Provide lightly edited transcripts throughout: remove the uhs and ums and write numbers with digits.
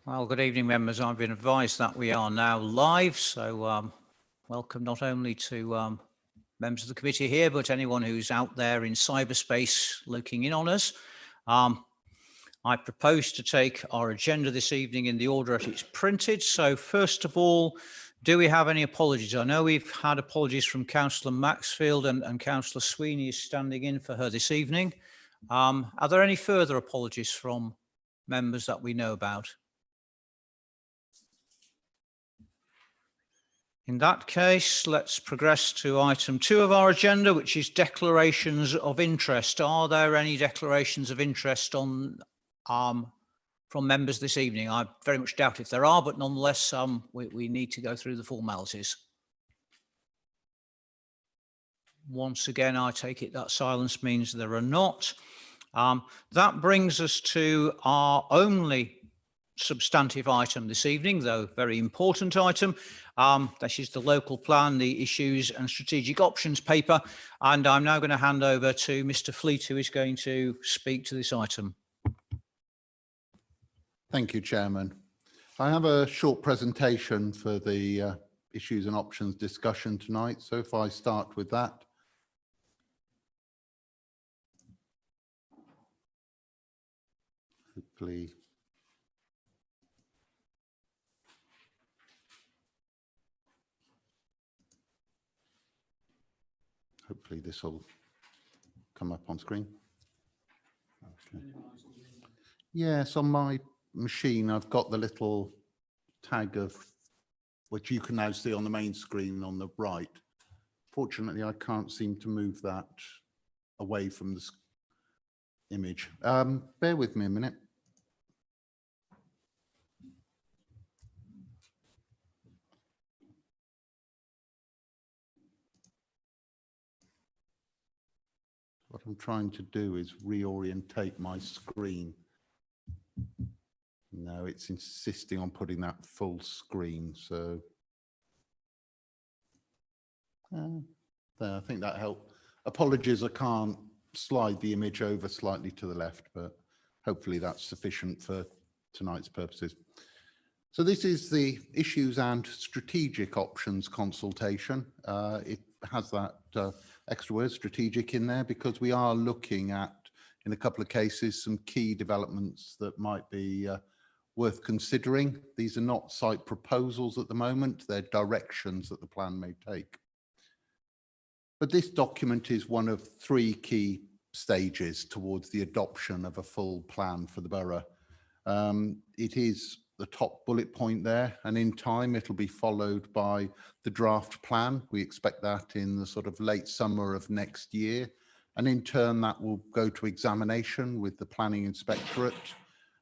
Well, good evening, members. I've been advised that we are now live, so welcome not only to members of the committee here, but anyone who's out there in cyberspace looking in on us. I propose to take our agenda this evening in the order that it's printed. So first of all, do we have any apologies? I know we've had apologies from Councillor Maxfield and Councillor Sweeney is standing in for her this evening. Are there any further apologies from members that we know about? In that case, let's progress to item 2 of our agenda, which is declarations of interest. Are there any declarations of interest on from members this evening? I very much doubt if there are, but nonetheless, we need to go through the formalities. Once again, I take it that silence means there are not. That brings us to our only substantive item this evening, though very important item. This is the local plan, the issues and strategic options paper. And I'm now going to hand over to Mr. Fleet, who is going to speak to this item. Thank you, Chairman. I have a short presentation for the issues and options discussion tonight. So if I start with that. Hopefully this will come up on screen. Okay. Yes, on my machine, I've got the little tag of which you can now see on the main screen on the right. Fortunately, I can't seem to move that away from the image. Bear with me a minute. What I'm trying to do is reorientate my screen. No, it's insisting on putting that full screen. So there, I think that helped. Apologies, I can't slide the image over slightly to the left, but hopefully that's sufficient for tonight's purposes. So this is the issues and strategic options consultation. It has that extra word strategic in there because we are looking at, in a couple of cases, some key developments that might be worth considering. These are not site proposals at the moment, they're directions that the plan may take. But this document is one of 3 key stages towards the adoption of a full plan for the borough. It is the top bullet point there, and in time it'll be followed by the draft plan. We expect that in the sort of late summer of next year, and in turn that will go to examination with the planning inspectorate,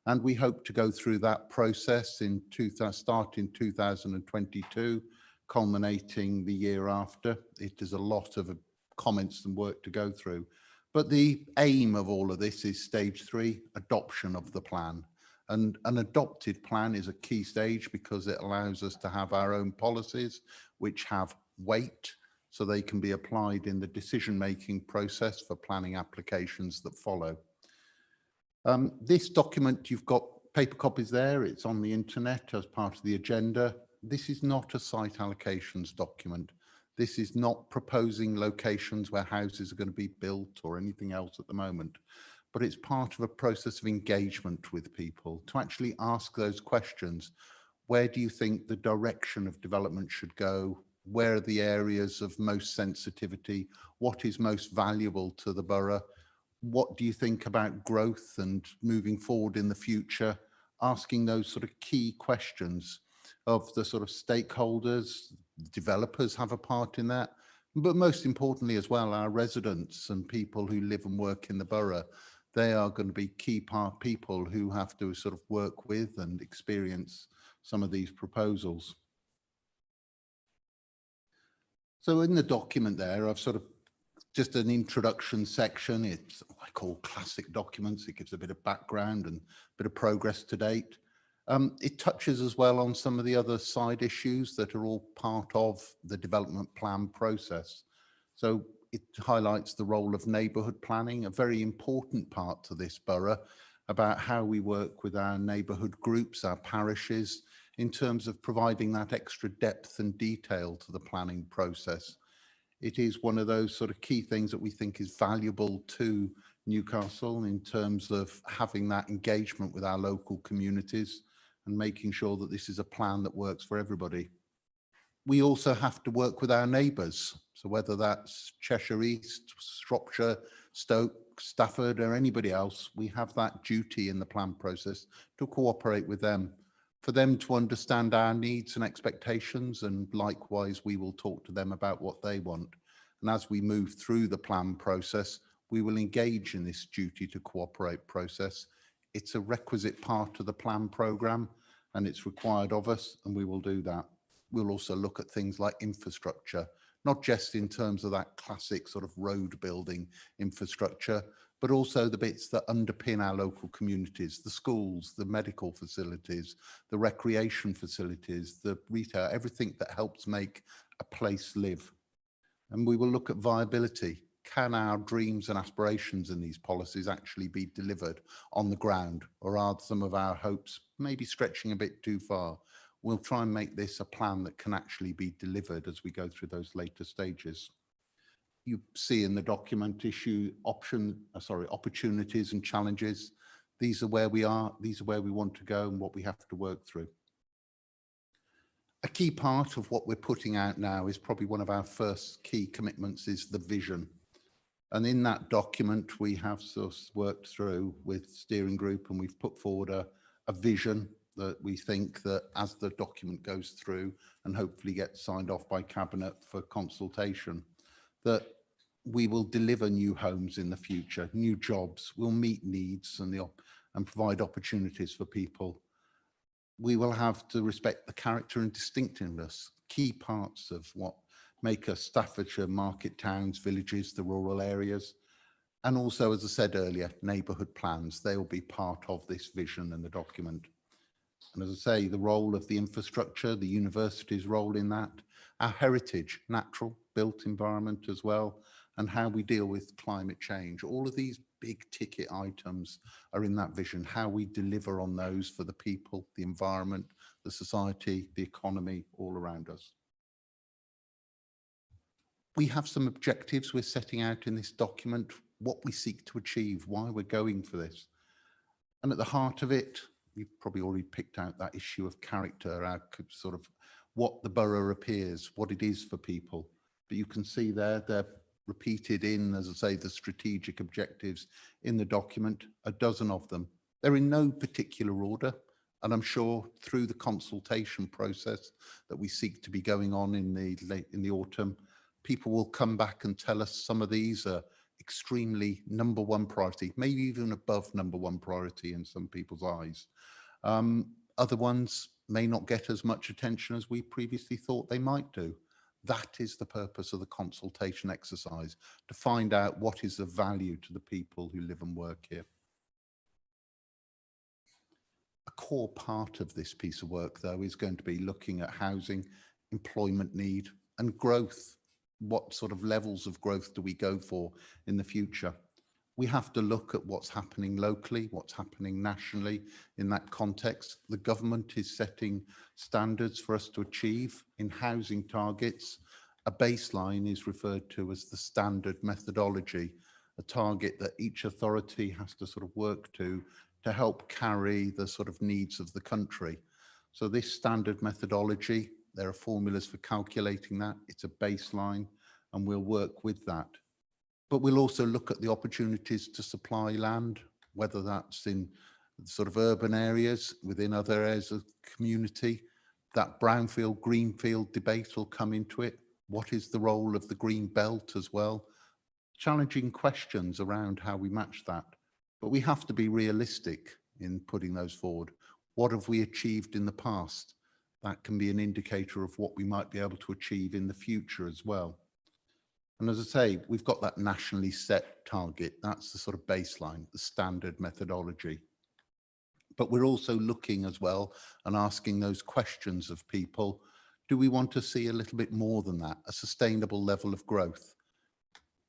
and we hope to go through that process in start in 2022, culminating the year after. It is a lot of comments and work to go through, but the aim of all of this is stage 3, adoption of the plan. And an adopted plan is a key stage because it allows us to have our own policies which have weight, so they can be applied in the decision-making process for planning applications that follow. This document, you've got paper copies there, it's on the internet as part of the agenda. This is not a site allocations document. This is not proposing locations where houses are going to be built or anything else at the moment. But it's part of a process of engagement with people to actually ask those questions. Where do you think the direction of development should go? Where are the areas of most sensitivity? What is most valuable to the borough? What do you think about growth and moving forward in the future? Asking those sort of key questions of the sort of stakeholders. Developers have a part in that, but most importantly as well, our residents and people who live and work in the borough. They are going to be key people who have to sort of work with and experience some of these proposals. So in the document there, I've sort of just an introduction section. It's what I call classic documents. It gives a bit of background and a bit of progress to date. It touches as well on some of the other side issues that are all part of the development plan process. So it highlights the role of neighbourhood planning, a very important part to this borough. about how we work with our neighbourhood groups, our parishes, in terms of providing that extra depth and detail to the planning process. It is one of those sort of key things that we think is valuable to Newcastle in terms of having that engagement with our local communities and making sure that this is a plan that works for everybody. We also have to work with our neighbours. So whether that's Cheshire East, Shropshire, Stoke, Stafford or anybody else, we have that duty in the plan process to cooperate with them, for them to understand our needs and expectations, and likewise we will talk to them about what they want. And as we move through the plan process, we will engage in this duty to cooperate process. It's a requisite part of the plan programme and it's required of us, and we will do that. We'll also look at things like infrastructure, not just in terms of that classic sort of road building infrastructure, but also the bits that underpin our local communities, the schools, the medical facilities, the recreation facilities, the retail, everything that helps make a place live. And we will look at viability. Can our dreams and aspirations in these policies actually be delivered on the ground, or are some of our hopes maybe stretching a bit too far? We'll try and make this a plan that can actually be delivered as we go through those later stages. You see in the document opportunities and challenges. These are where we are, these are where we want to go and what we have to work through. A key part of what we're putting out now is probably one of our first key commitments is the vision. And in that document, we have sort of worked through with steering group and we've put forward a vision that we think that as the document goes through and hopefully gets signed off by Cabinet for consultation, that we will deliver new homes in the future, new jobs, will meet needs and provide opportunities for people. We will have to respect the character and distinctiveness, key parts of what make us Staffordshire, market towns, villages, the rural areas. And also, as I said earlier, neighbourhood plans, they will be part of this vision and the document. And as I say, the role of the infrastructure, the university's role in that, our heritage, natural, built environment as well, and how we deal with climate change. All of these big ticket items are in that vision, how we deliver on those for the people, the environment, the society, the economy, all around us. We have some objectives we're setting out in this document, what we seek to achieve, why we're going for this. And at the heart of it, you've probably already picked out that issue of character, our sort of what the borough appears, what it is for people. But you can see there, they're repeated in, as I say, the strategic objectives in the document, a dozen of them. They're in no particular order. And I'm sure through the consultation process that we seek to be going on in the autumn, people will come back and tell us some of these are extremely number one priority, maybe even above number one priority in some people's eyes. Other ones may not get as much attention as we previously thought they might do. That is the purpose of the consultation exercise, to find out what is of value to the people who live and work here. A core part of this piece of work, though, is going to be looking at housing, employment need and growth. What sort of levels of growth do we go for in the future? We have to look at what's happening locally, what's happening nationally in that context. The government is setting standards for us to achieve in housing targets. A baseline is referred to as the standard methodology, a target that each authority has to sort of work to help carry the sort of needs of the country. So this standard methodology, there are formulas for calculating that. It's a baseline and we'll work with that. But we'll also look at the opportunities to supply land, whether that's in sort of urban areas, within other areas of community. That brownfield, greenfield debate will come into it. What is the role of the green belt as well? Challenging questions around how we match that. But we have to be realistic in putting those forward. What have we achieved in the past? That can be an indicator of what we might be able to achieve in the future as well. And as I say, we've got that nationally set target. That's the sort of baseline, the standard methodology. But we're also looking as well and asking those questions of people. Do we want to see a little bit more than that, a sustainable level of growth?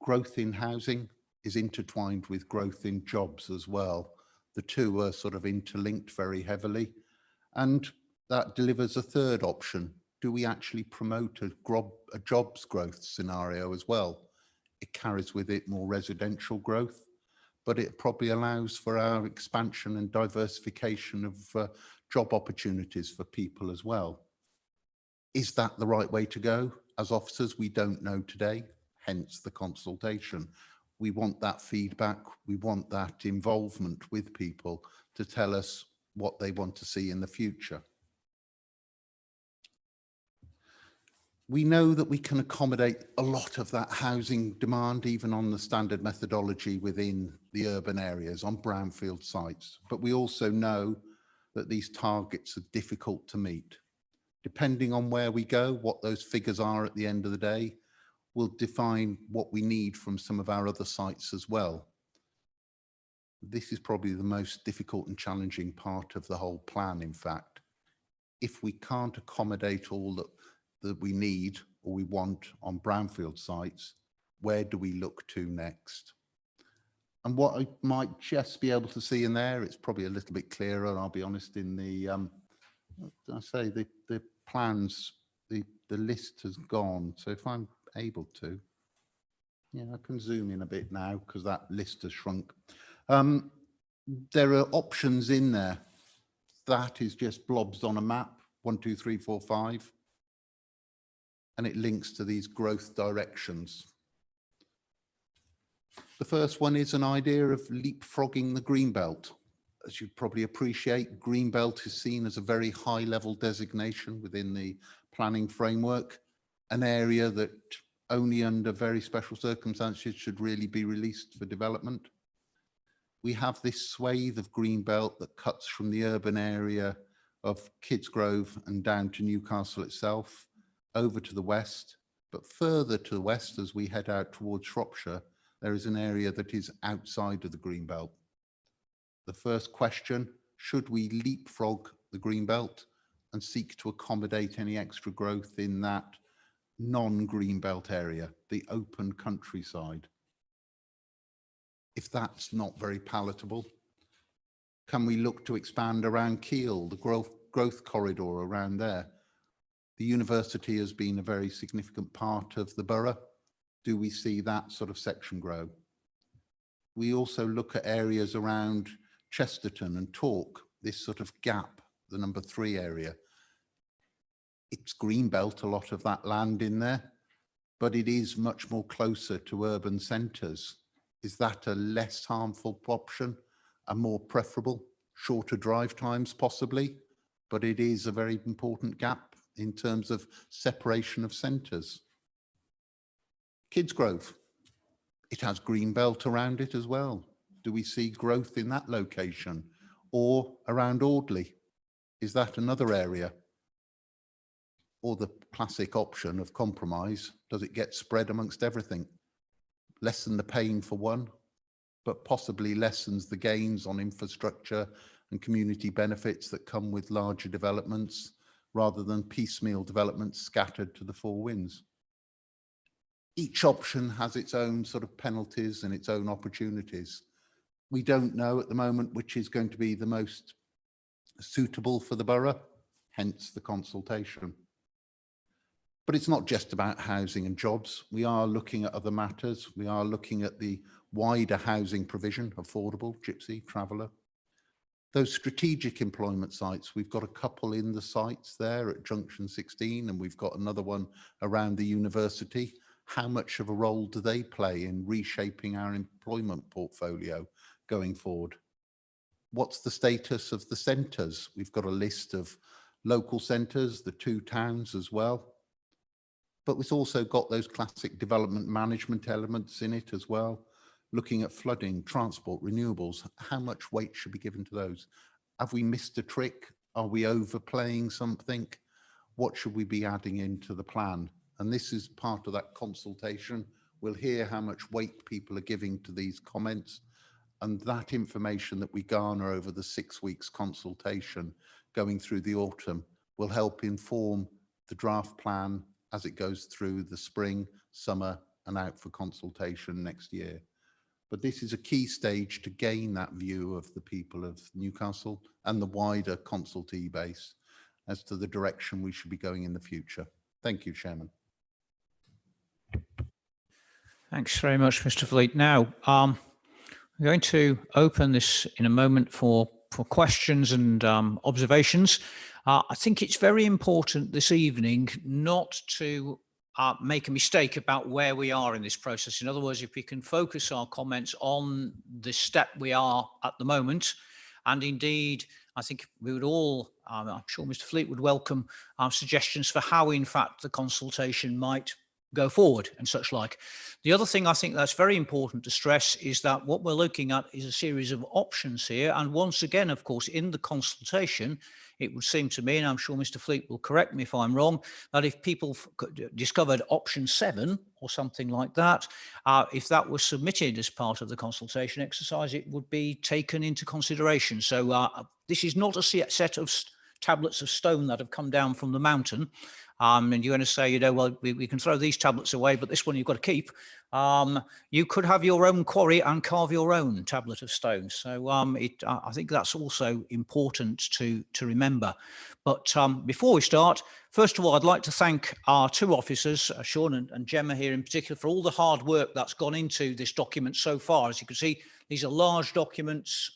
Growth in housing is intertwined with growth in jobs as well. The two are sort of interlinked very heavily. And that delivers a third option. Do we actually promote a jobs growth scenario as well? It carries with it more residential growth, but it probably allows for our expansion and diversification of job opportunities for people as well. Is that the right way to go? As officers, we don't know today, hence the consultation. We want that feedback. We want that involvement with people to tell us what they want to see in the future. We know that we can accommodate a lot of that housing demand, even on the standard methodology within the urban areas, on brownfield sites. But we also know that these targets are difficult to meet. Depending on where we go, what those figures are at the end of the day, will define what we need from some of our other sites as well. This is probably the most difficult and challenging part of the whole plan, in fact. If we can't accommodate all that we need or we want on brownfield sites, where do we look to next? And what I might just be able to see in there, it's probably a little bit clearer, I'll be honest, in the, the plans, the list has gone. So if I'm able to, yeah, I can zoom in a bit now because that list has shrunk. There are options in there. That is just blobs on a map, 1, 2, 3, 4, 5. And it links to these growth directions. The first one is an idea of leapfrogging the Greenbelt. As you probably appreciate, Greenbelt is seen as a very high level designation within the planning framework, an area that only under very special circumstances should really be released for development. We have this swathe of Greenbelt that cuts from the urban area of Kidsgrove and down to Newcastle itself, over to the west, but further to the west as we head out towards Shropshire, there is an area that is outside of the Greenbelt. The first question, should we leapfrog the Greenbelt and seek to accommodate any extra growth in that non-Greenbelt area, the open countryside? If that's not very palatable, can we look to expand around Keele, the growth corridor around there? The university has been a very significant part of the borough. Do we see that sort of section grow? We also look at areas around Chesterton and Torque, this sort of gap, the number 3 area. It's Greenbelt, a lot of that land in there, but it is much more closer to urban centres. Is that a less harmful option, a more preferable, shorter drive times possibly, but it is a very important gap in terms of separation of centres. Kidsgrove, it has Greenbelt around it as well. Do we see growth in that location? Or around Audley? Is that another area? Or the classic option of compromise, does it get spread amongst everything? Lessen the pain for one, but possibly lessens the gains on infrastructure and community benefits that come with larger developments, rather than piecemeal developments scattered to the 4 winds. Each option has its own sort of penalties and its own opportunities. We don't know at the moment which is going to be the most suitable for the borough, hence the consultation. But it's not just about housing and jobs. We are looking at other matters. We are looking at the wider housing provision, affordable, gypsy, traveller. Those strategic employment sites, we've got a couple in the sites there at Junction 16, and we've got another one around the university. How much of a role do they play in reshaping our employment portfolio going forward? What's the status of the centres? We've got a list of local centres, the 2 towns as well. But we've also got those classic development management elements in it as well. Looking at flooding, transport, renewables, how much weight should be given to those? Have we missed a trick? Are we overplaying something? What should we be adding into the plan? And this is part of that consultation. We'll hear how much weight people are giving to these comments, and that information that we garner over the 6 weeks consultation going through the autumn will help inform the draft plan as it goes through the spring, summer, and out for consultation next year. But this is a key stage to gain that view of the people of Newcastle and the wider consultee base as to the direction we should be going in the future. Thank you, Chairman. Thanks very much, Mr. Fleet. Now, I'm going to open this in a moment for questions and observations. I think it's very important this evening not to make a mistake about where we are in this process. In other words, if we can focus our comments on the step we are at the moment, and indeed, I think we would all, I'm sure Mr. Fleet would welcome suggestions for how, in fact, the consultation might go forward and such like. The other thing I think that's very important to stress is that what we're looking at is a series of options here. And once again, of course, in the consultation, it would seem to me, and I'm sure Mr. Fleet will correct me if I'm wrong, that if people discovered option 7 or something like that, if that was submitted as part of the consultation exercise, it would be taken into consideration. So this is not a set of tablets of stone that have come down from the mountain. And you're going to say, you know, well, we can throw these tablets away, but this one you've got to keep. You could have your own quarry and carve your own tablet of stone. So I think that's also important to remember. But before we start, first of all, I'd like to thank our 2 officers, Sean and Gemma here in particular, for all the hard work that's gone into this document so far. As you can see, these are large documents.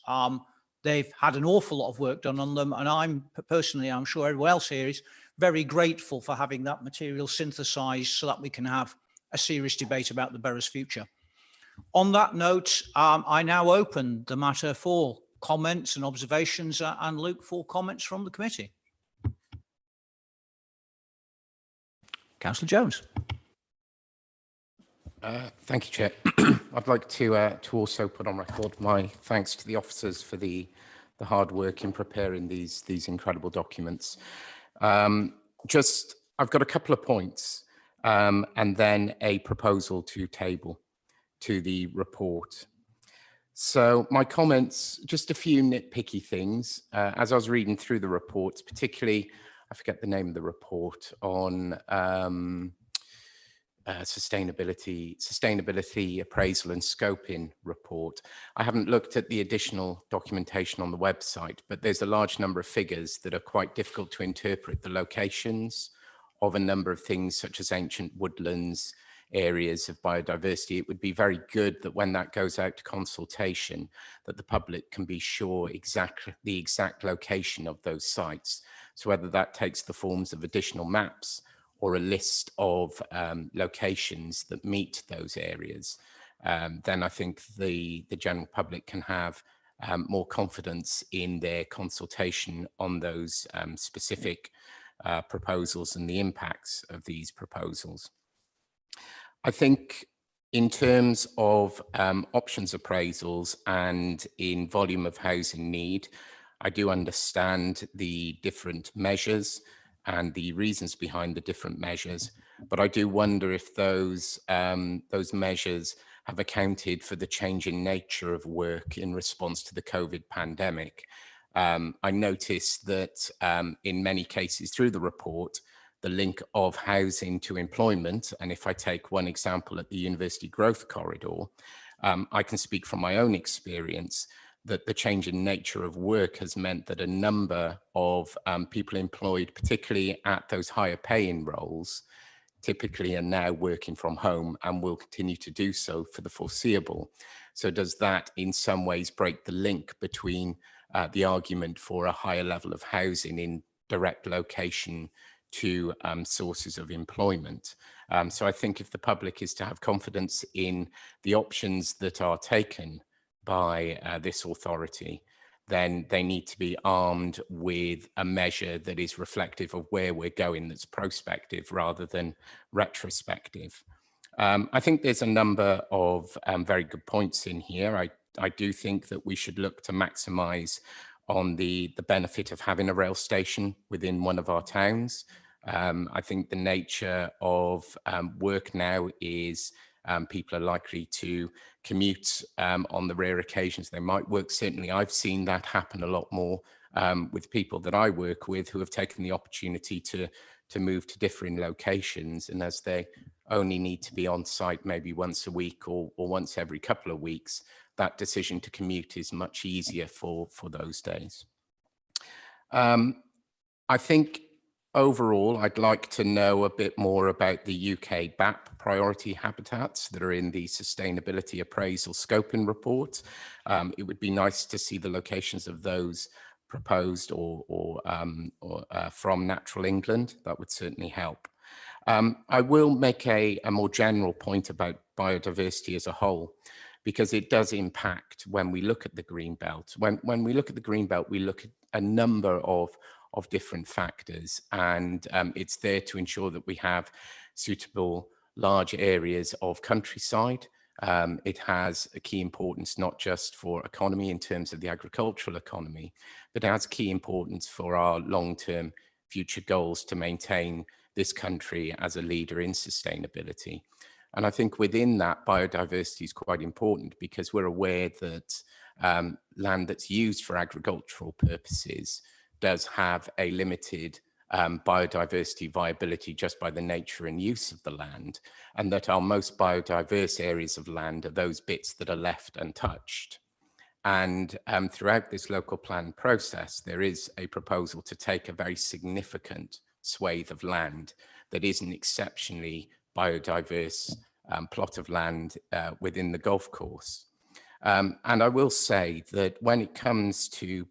They've had an awful lot of work done on them. And I'm sure everyone else here is very grateful for having that material synthesized so that we can have a serious debate about the borough's future. On that note, I now open the matter for comments and observations and look for comments from the committee. Councillor Jones. Thank you, Chair. I'd like to also put on record my thanks to the officers for the hard work in preparing these incredible documents. I've got a couple of points and then a proposal to table to the report. So my comments, just a few nitpicky things. As I was reading through the report, particularly, I forget the name of the report on sustainability appraisal and scoping report. I haven't looked at the additional documentation on the website, but there's a large number of figures that are quite difficult to interpret the locations of a number of things such as ancient woodlands, areas of biodiversity. It would be very good that when that goes out to consultation, that the public can be sure the exact location of those sites. So whether that takes the forms of additional maps or a list of locations that meet those areas, then I think the general public can have more confidence in their consultation on those specific proposals and the impacts of these proposals. I think in terms of options appraisals and in volume of housing need, I do understand the different measures and the reasons behind the different measures, but I do wonder if those measures have accounted for the changing nature of work in response to the COVID pandemic. I noticed that in many cases through the report, the link of housing to employment, and if I take one example at the University Growth Corridor, I can speak from my own experience that the change in nature of work has meant that a number of people employed, particularly at those higher paying roles, typically are now working from home and will continue to do so for the foreseeable. So does that in some ways break the link between the argument for a higher level of housing in direct location to sources of employment? So I think if the public is to have confidence in the options that are taken by this authority, then they need to be armed with a measure that is reflective of where we're going, that's prospective rather than retrospective. I think there's a number of very good points in here. I do think that we should look to maximise on the benefit of having a rail station within one of our towns. I think the nature of work now is people are likely to commute on the rare occasions they might work. Certainly, I've seen that happen a lot more with people that I work with who have taken the opportunity to move to differing locations. And as they only need to be on site maybe once a week or once every couple of weeks, that decision to commute is much easier for those days. I think overall, I'd like to know a bit more about the UK BAP priority habitats that are in the Sustainability Appraisal Scoping Report. It would be nice to see the locations of those proposed or from Natural England. That would certainly help. I will make a more general point about biodiversity as a whole, because it does impact when we look at the green belt. When we look at the green belt, we look at a number of different factors, and it's there to ensure that we have suitable large areas of countryside. It has a key importance not just for economy in terms of the agricultural economy, but it has key importance for our long-term future goals to maintain this country as a leader in sustainability. And I think within that, biodiversity is quite important, because we're aware that land that's used for agricultural purposes does have a limited biodiversity viability just by the nature and use of the land, and that our most biodiverse areas of land are those bits that are left untouched. And throughout this local plan process, there is a proposal to take a very significant swathe of land that is an exceptionally biodiverse plot of land within the golf course. And I will say that when it comes to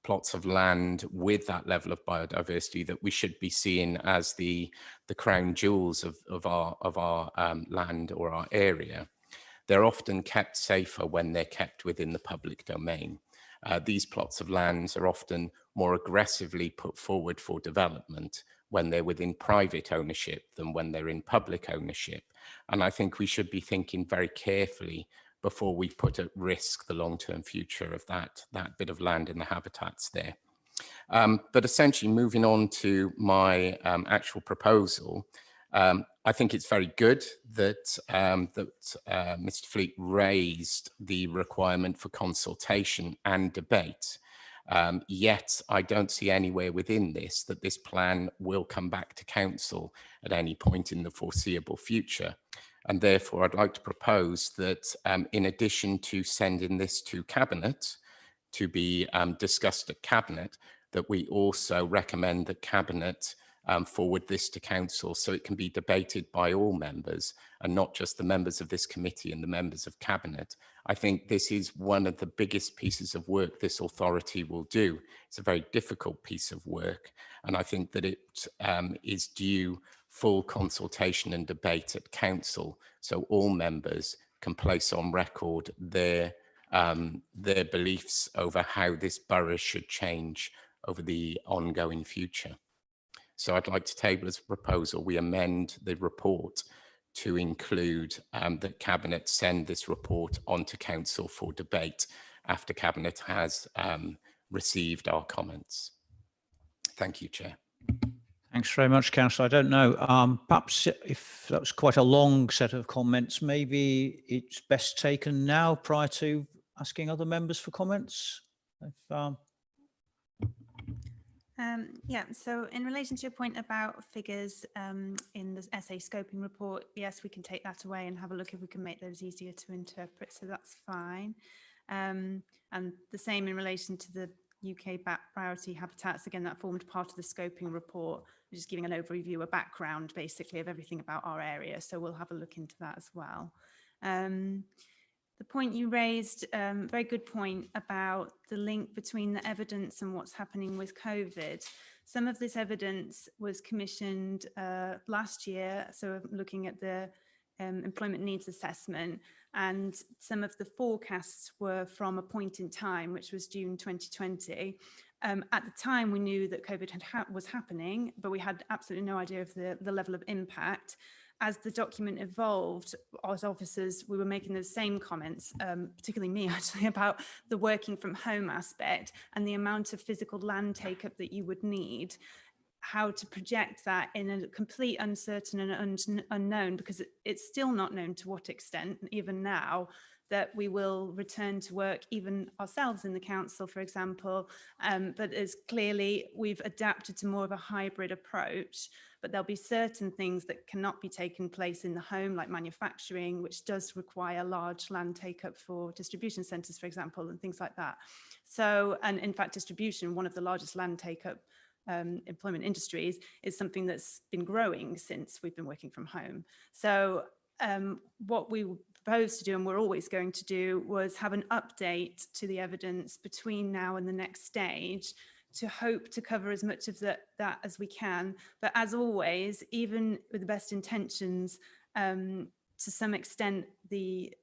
plots of land with that level of biodiversity, that we should be seen as the crown jewels of our land or our area, they're often kept safer when they're kept within the public domain. These plots of lands are often more aggressively put forward for development when they're within private ownership than when they're in public ownership. And I think we should be thinking very carefully before we put at risk the long-term future of that bit of land in the habitats there. But essentially, moving on to my actual proposal, I think it's very good that Mr. Fleet raised the requirement for consultation and debate. Yet I don't see anywhere within this that this plan will come back to council at any point in the foreseeable future. And therefore, I'd like to propose that in addition to sending this to Cabinet to be discussed at Cabinet, that we also recommend that Cabinet forward this to council so it can be debated by all members and not just the members of this committee and the members of Cabinet. I think this is one of the biggest pieces of work this authority will do. It's a very difficult piece of work, and I think that it is due full consultation and debate at council so all members can place on record their beliefs over how this borough should change over the ongoing future. So I'd like to table as a proposal, we amend the report to include that Cabinet send this report on to council for debate after Cabinet has received our comments. Thank you, Chair. Thanks very much, Councillor. I don't know, perhaps if that was quite a long set of comments, maybe it's best taken now prior to asking other members for comments. If, yeah, so in relation to your point about figures in the SA scoping report, yes, we can take that away and have a look if we can make those easier to interpret, so that's fine. And the same in relation to the UK BAP priority habitats, again, that formed part of the scoping report, just giving an overview, a background basically of everything about our area, so we'll have a look into that as well. The point you raised, very good point about the link between the evidence and what's happening with COVID. Some of this evidence was commissioned last year, so looking at the employment needs assessment, and some of the forecasts were from a point in time, which was June 2020. At the time, we knew that COVID was happening, but we had absolutely no idea of the level of impact. As the document evolved, as officers, we were making those same comments, particularly me actually, about the working from home aspect and the amount of physical land take-up that you would need, how to project that in a complete uncertain and unknown, because it's still not known to what extent, even now, that we will return to work, even ourselves in the council, for example, but as clearly we've adapted to more of a hybrid approach. but there'll be certain things that cannot be taken place in the home, like manufacturing, which does require large land take up for distribution centres, for example, and things like that. So, and in fact, distribution, one of the largest land take up employment industries, is something that's been growing since we've been working from home. So what we proposed to do, and we're always going to do, was have an update to the evidence between now and the next stage, to hope to cover as much of that as we can. But as always, even with the best intentions, to some extent, the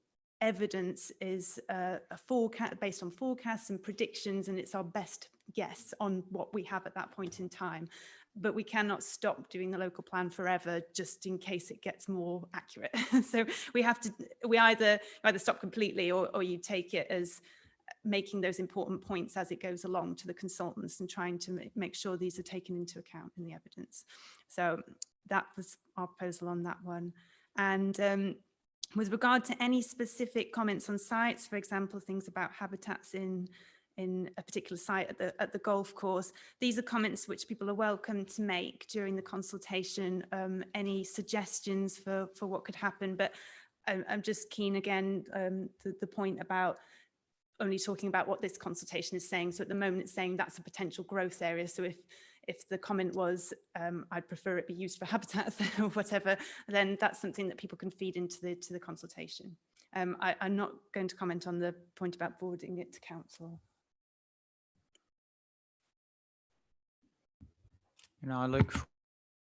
evidence is a forecast based on forecasts and predictions, and it's our best guess on what we have at that point in time. But we cannot stop doing the local plan forever just in case it gets more accurate. So we either stop completely, or you take it as making those important points as it goes along to the consultants and trying to make sure these are taken into account in the evidence. So that was our proposal on that one. And with regard to any specific comments on sites, for example, things about habitats in a particular site at the golf course, these are comments which people are welcome to make during the consultation, any suggestions for what could happen. But I'm just keen again, the point about only talking about what this consultation is saying. So at the moment it's saying that's a potential growth area. So if the comment was, I'd prefer it be used for habitats or whatever, then that's something that people can feed into the consultation. I'm not going to comment on the point about forwarding it to council. I look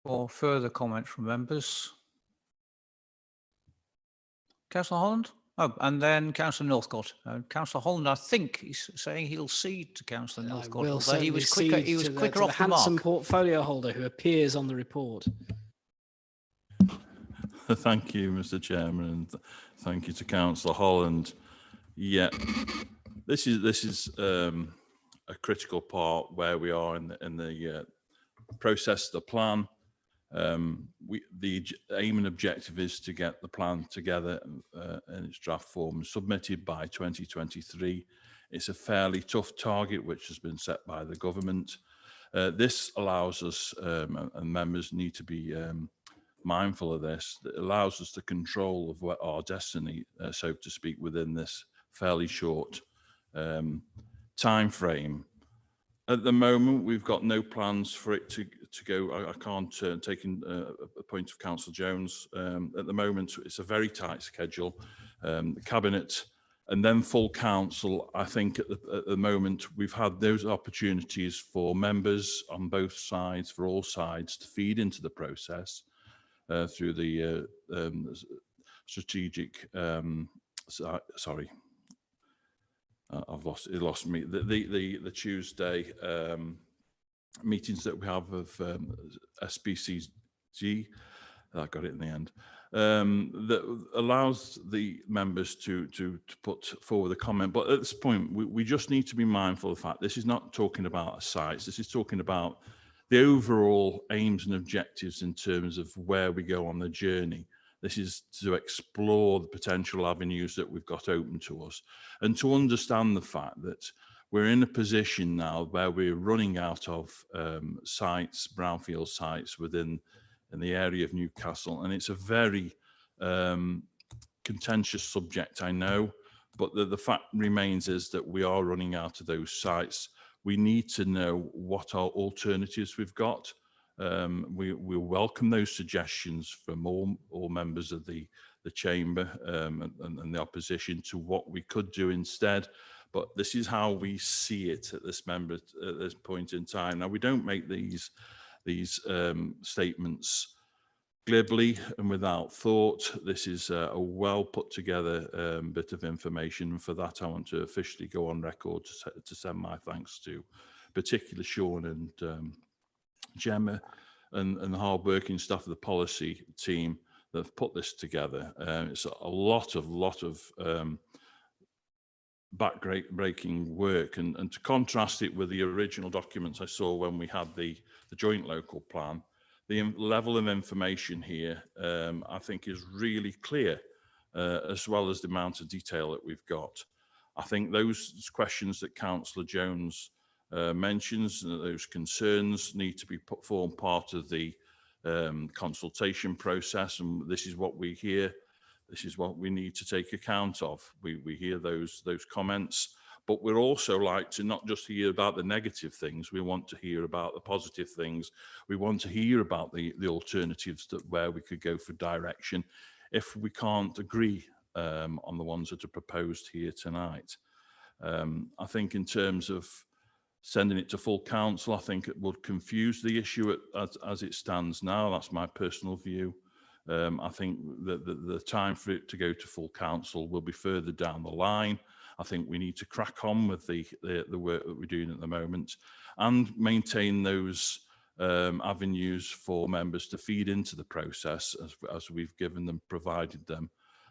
for further comment from members. Councillor Holland? Oh, and then Councillor Northcote. Councillor Holland, I think he's saying he'll cede to Councillor Northcote, although he was quicker. He was quicker off the mark. Handsome portfolio holder who appears on the report. Thank you, Mr. Chairman, and thank you to Councillor Holland. Yeah, this is a critical part where we are in the process of the plan. The aim and objective is to get the plan together in its draft form submitted by 2023. It's a fairly tough target which has been set by the government. This allows us, and members need to be mindful of this, it allows us the control of our destiny, so to speak, within this fairly short time frame. At the moment, we've got no plans for it to go. I can't take in a point of Councillor Jones. At the moment, it's a very tight schedule. The Cabinet and then full council, I think at the moment, we've had those opportunities for members on both sides, for all sides, to feed into the process through the strategic, sorry, I've lost me. The Tuesday meetings that we have of SBCG, I got it in the end, that allows the members to put forward a comment. But at this point, we just need to be mindful of the fact this is not talking about sites. This is talking about the overall aims and objectives in terms of where we go on the journey. This is to explore the potential avenues that we've got open to us and to understand the fact that we're in a position now where we're running out of sites, brownfield sites in the area of Newcastle. And it's a very contentious subject, I know, but the fact remains is that we are running out of those sites. We need to know what our alternatives we've got. We welcome those suggestions from all members of the chamber and the opposition to what we could do instead. But this is how we see it at this point in time. Now, we don't make these statements glibly and without thought. This is a well put together bit of information. For that, I want to officially go on record to send my thanks to particularly Sean and Gemma and the hard-working staff of the policy team that have put this together. It's a lot of back-breaking work, and to contrast it with the original documents I saw when we had the joint local plan, the level of information here I think is really clear, as well as the amount of detail that we've got. I think those questions that Councillor Jones mentions, those concerns need to be form part of the consultation process, and this is what we hear. This is what we need to take account of. We hear those comments, but we're also like to not just hear about the negative things. We want to hear about the positive things. We want to hear about the alternatives that where we could go for direction if we can't agree on the ones that are proposed here tonight. I think in terms of sending it to full council, I think it would confuse the issue as it stands now. That's my personal view. I think that the time for it to go to full council will be further down the line. I think we need to crack on with the work that we're doing at the moment and maintain those avenues for members to feed into the process as we've given them, provided them.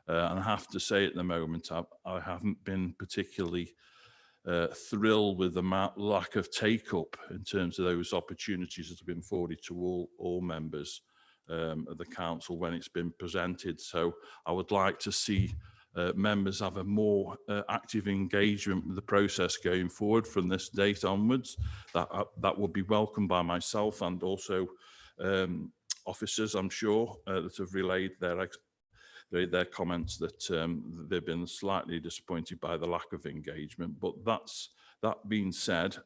And I have to say at the moment, I haven't been particularly thrilled with the lack of take-up in terms of those opportunities that have been afforded to all members of the council when it's been presented. So I would like to see members have a more active engagement with the process going forward from this date onwards. That would be welcomed by myself and also officers, I'm sure, that have relayed their comments that they've been slightly disappointed by the lack of engagement. But that being said,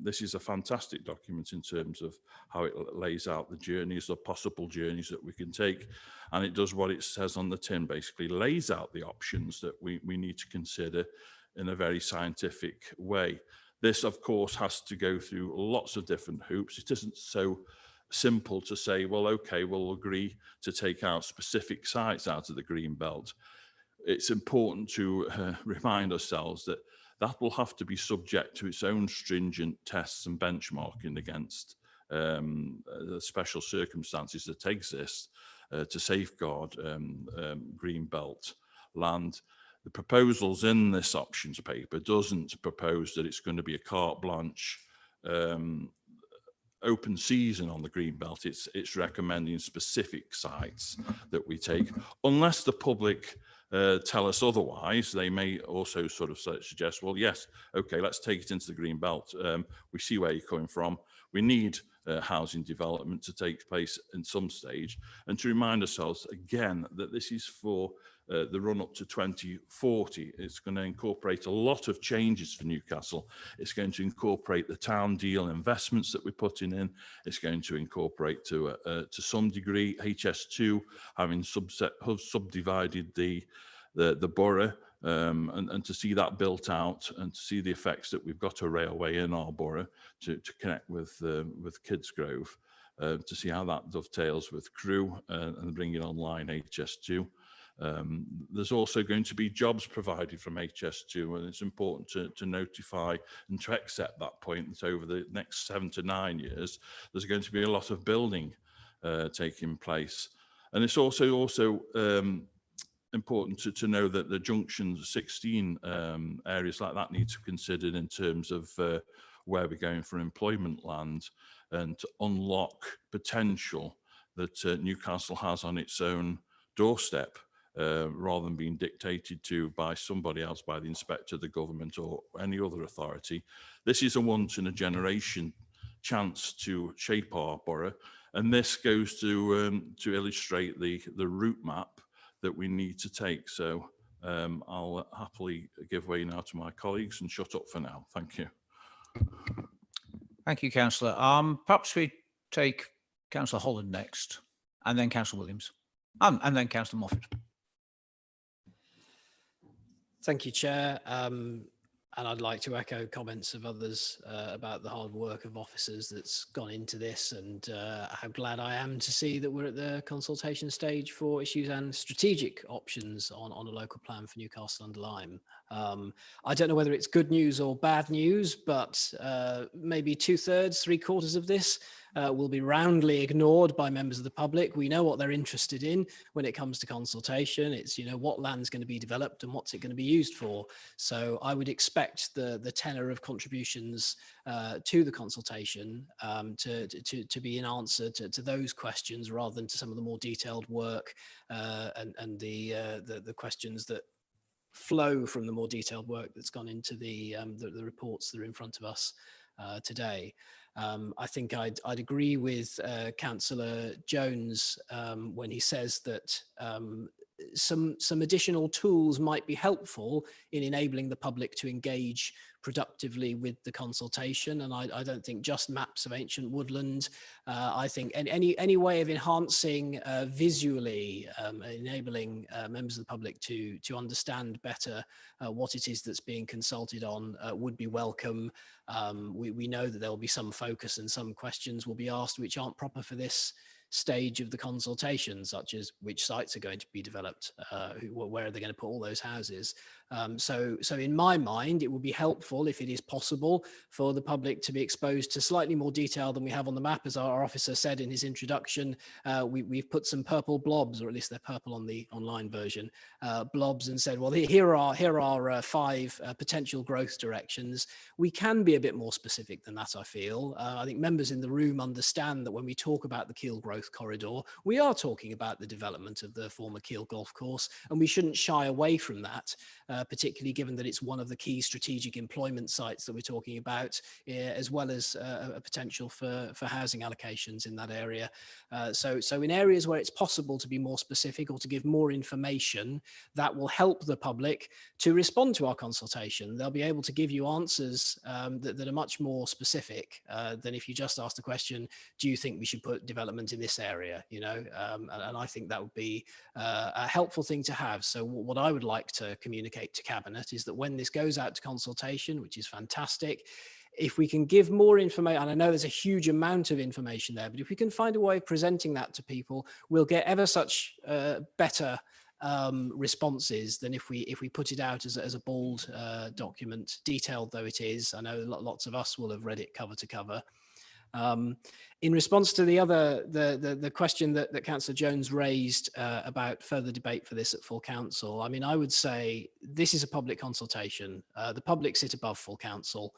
this is a fantastic document in terms of how it lays out the journeys, the possible journeys that we can take. And it does what it says on the tin, basically lays out the options that we need to consider in a very scientific way. This, of course, has to go through lots of different hoops. It isn't so simple to say, well, okay, we'll agree to take out specific sites out of the green belt. It's important to remind ourselves that that will have to be subject to its own stringent tests and benchmarking against the special circumstances that exist to safeguard green belt land. The proposals in this options paper doesn't propose that it's going to be a carte blanche open season on the green belt. It's recommending specific sites that we take, unless the public tell us otherwise. They may also sort of suggest, well, yes, okay, let's take it into the green belt. We see where you're coming from. We need housing development to take place in some stage, and to remind ourselves again that this is for the run up to 2040. It's going to incorporate a lot of changes for Newcastle. It's going to incorporate the town deal investments that we're putting in. It's going to incorporate to some degree HS2, having subdivided the borough, and to see that built out and to see the effects that we've got a railway in our borough to connect with Kidsgrove, to see how that dovetails with Crewe and bringing online HS2. There's also going to be jobs provided from HS2, and it's important to notify and to accept that point that over the next 7 to 9 years, there's going to be a lot of building taking place. And it's also important to know that the junction 16 areas like that need to be considered in terms of where we're going for employment land and to unlock potential that Newcastle has on its own doorstep, rather than being dictated to by somebody else, by the inspector, the government, or any other authority. This is a once in a generation chance to shape our borough, and this goes to illustrate the route map that we need to take. So I'll happily give way now to my colleagues and shut up for now. Thank you. Thank you, Councillor. Perhaps we take Councillor Holland next, and then Councillor Williams, and then Councillor Moffat. Thank you, Chair. And I'd like to echo comments of others about the hard work of officers that's gone into this, and how glad I am to see that we're at the consultation stage for issues and strategic options on a local plan for Newcastle under Lyme. I don't know whether it's good news or bad news, but maybe 2/3, 3/4 of this will be roundly ignored by members of the public. We know what they're interested in when it comes to consultation. It's, you know, what land's going to be developed and what's it going to be used for. So I would expect the tenor of contributions to the consultation to be in answer to those questions, rather than to some of the more detailed work and the questions that flow from the more detailed work that's gone into the reports that are in front of us. today. I think I'd agree with Councillor Jones when he says that some additional tools might be helpful in enabling the public to engage productively with the consultation. And I don't think just maps of ancient woodland. I think any way of enhancing visually, enabling members of the public to understand better what it is that's being consulted on would be welcome. We know that there will be some focus and some questions will be asked which aren't proper for this stage of the consultation, such as which sites are going to be developed, where are they going to put all those houses. So in my mind, it would be helpful if it is possible for the public to be exposed to slightly more detail than we have on the map. As our officer said in his introduction, we've put some purple blobs, or at least they're purple on the online version, blobs, and said, well, here are 5 potential growth directions. We can be a bit more specific than that, I feel. I think members in the room understand that when we talk about the Kiel Growth Corridor, we are talking about the development of the former Kiel Golf Course, and we shouldn't shy away from that, particularly given that it's one of the key strategic employment sites that we're talking about, as well as a potential for housing allocations in that area. So in areas where it's possible to be more specific or to give more information, that will help the public to respond to our consultation. They'll be able to give you answers that are much more specific than if you just ask the question, do you think we should put development in this area? You know, and I think that would be a helpful thing to have. So what I would like to communicate to Cabinet is that when this goes out to consultation, which is fantastic, if we can give more information, and I know there's a huge amount of information there, but if we can find a way of presenting that to people, we'll get ever such better responses than if we put it out as a bold document, detailed though it is. I know lots of us will have read it cover to cover. In response to the question that Councillor Jones raised about further debate for this at full council, I mean, I would say this is a public consultation. The public sit above full council.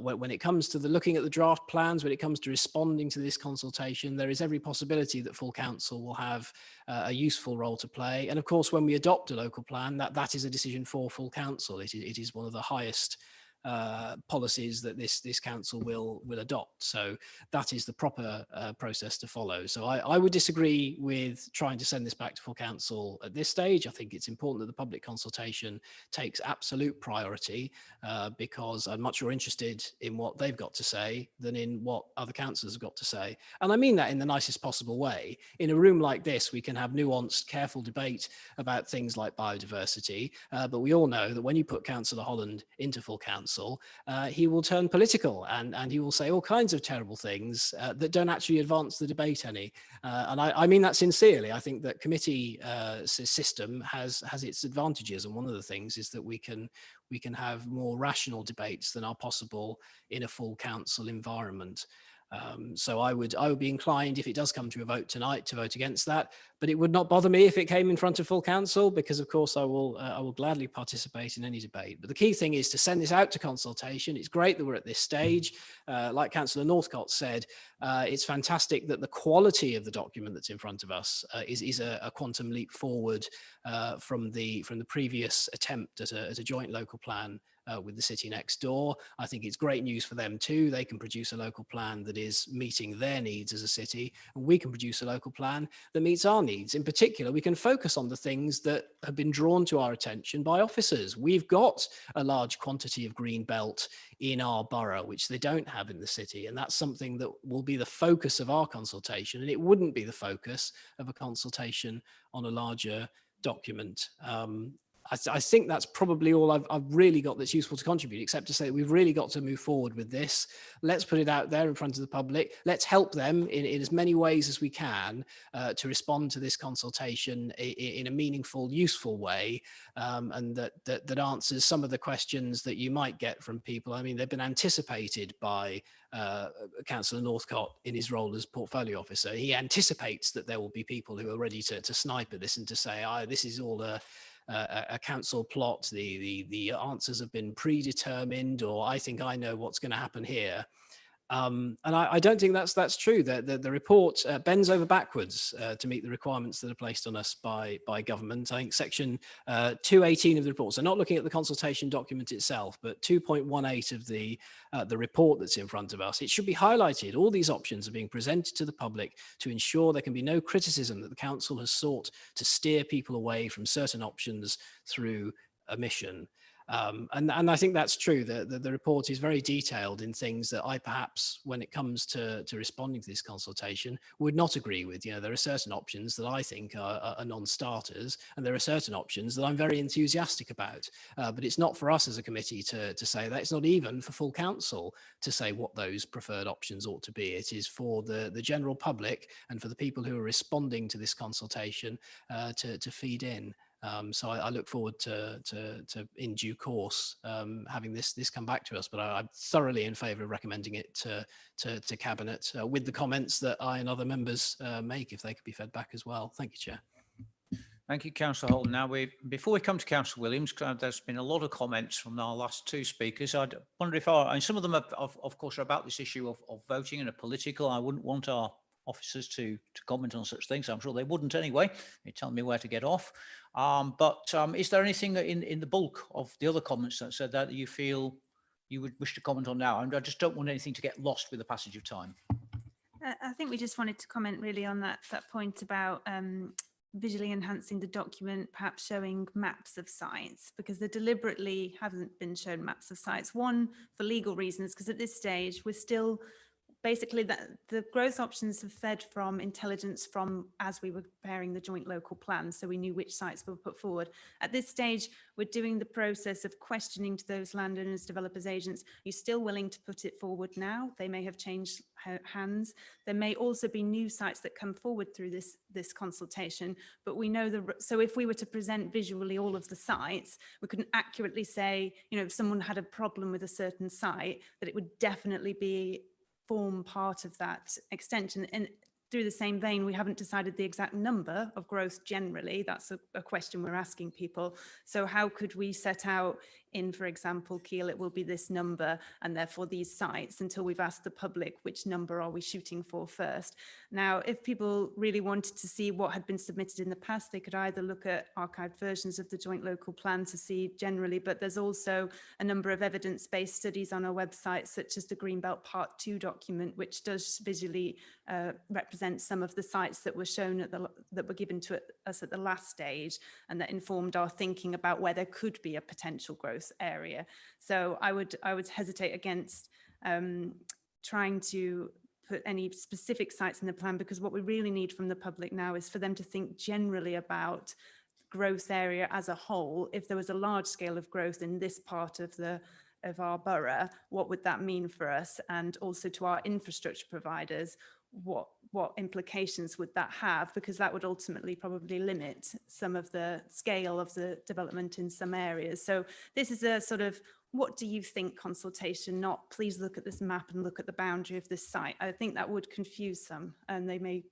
When it comes to looking at the draft plans, when it comes to responding to this consultation, there is every possibility that full council will have a useful role to play. And of course, when we adopt a local plan, that is a decision for full council. It is one of the highest policies that this council will adopt. So that is the proper process to follow. So I would disagree with trying to send this back to full council at this stage. I think it's important that the public consultation takes absolute priority because I'm much more interested in what they've got to say than in what other councillors have got to say. And I mean that in the nicest possible way. In a room like this, we can have nuanced, careful debate about things like biodiversity, but we all know that when you put Councillor Holland into full council, he will turn political and he will say all kinds of terrible things that don't actually advance the debate any. And I mean that sincerely. I think that committee system has its advantages, and one of the things is that we can have more rational debates than are possible in a full council environment. So I would be inclined, if it does come to a vote tonight, to vote against that. But it would not bother me if it came in front of full council, because of course I will gladly participate in any debate. But the key thing is to send this out to consultation. It's great that we're at this stage. Like Councillor Northcott said, it's fantastic that the quality of the document that's in front of us is a quantum leap forward from the previous attempt at a joint local plan with the city next door. I think it's great news for them too. They can produce a local plan that is meeting their needs as a city, and we can produce a local plan that meets our needs. In particular, we can focus on the things that have been drawn to our attention by officers. We've got a large quantity of green belt in our borough, which they don't have in the city, and that's something that will be the focus of our consultation, and it wouldn't be the focus of a consultation on a larger document. I think that's probably all I've really got that's useful to contribute, except to say that we've really got to move forward with this. Let's put it out there in front of the public. Let's help them in as many ways as we can to respond to this consultation in a meaningful, useful way, and that answers some of the questions that you might get from people. I mean, they've been anticipated by Councillor Northcott in his role as portfolio officer. He anticipates that there will be people who are ready to snipe at this and to say, this is all a council plot, the answers have been predetermined, or I think I know what's going to happen here. And I don't think that's true. The report bends over backwards to meet the requirements that are placed on us by government. I think section 218 of the report, so not looking at the consultation document itself, but 2.18 of the report that's in front of us, it should be highlighted. All these options are being presented to the public to ensure there can be no criticism that the council has sought to steer people away from certain options through omission. And I think that's true. The report is very detailed in things that I perhaps, when it comes to responding to this consultation, would not agree with. You know, there are certain options that I think are non-starters, and there are certain options that I'm very enthusiastic about. But it's not for us as a committee to say that. It's not even for full council to say what those preferred options ought to be. It is for the general public and for the people who are responding to this consultation to feed in. So I look forward to in due course having this come back to us. But I'm thoroughly in favour of recommending it to Cabinet with the comments that I and other members make, if they could be fed back as well. Thank you, Chair. Thank you, Councillor Holden. Now, before we come to Councillor Williams, there's been a lot of comments from our last two speakers. I wonder if and some of them, of course, are about this issue of voting and a political. I wouldn't want our officers to comment on such things. I'm sure they wouldn't anyway. They tell me where to get off. But is there anything in the bulk of the other comments that said that you feel you would wish to comment on now? And I just don't want anything to get lost with the passage of time. I think we just wanted to comment really on that point about visually enhancing the document, perhaps showing maps of sites, because there deliberately haven't been shown maps of sites. One, for legal reasons, because at this stage we're still basically that the growth options have fed from intelligence from as we were preparing the joint local plan, so we knew which sites were put forward. At this stage, we're doing the process of questioning to those landowners, developers, agents. Are you still willing to put it forward now? They may have changed hands. There may also be new sites that come forward through this consultation, but we know so if we were to present visually all of the sites, we couldn't accurately say, you know, if someone had a problem with a certain site, that it would definitely form part of that extension. And through the same vein, we haven't decided the exact number of growth generally. That's a question we're asking people. So how could we set out in, for example, Keele, it will be this number and therefore these sites, until we've asked the public which number are we shooting for first. Now, if people really wanted to see what had been submitted in the past, they could either look at archived versions of the joint local plan to see generally, but there's also a number of evidence-based studies on our website, such as the Greenbelt Part 2 document, which does visually represent some of the sites that were shown that were given to us at the last stage, and that informed our thinking about where there could be a potential growth area. So I would hesitate against trying to put any specific sites in the plan, because what we really need from the public now is for them to think generally about growth area as a whole. If there was a large scale of growth in this part of our borough, what would that mean for us? And also to our infrastructure providers, what implications would that have? Because that would ultimately probably limit some of the scale of the development in some areas. So this is a sort of, what do you think consultation, not please look at this map and look at the boundary of this site. I think that would confuse some, and they may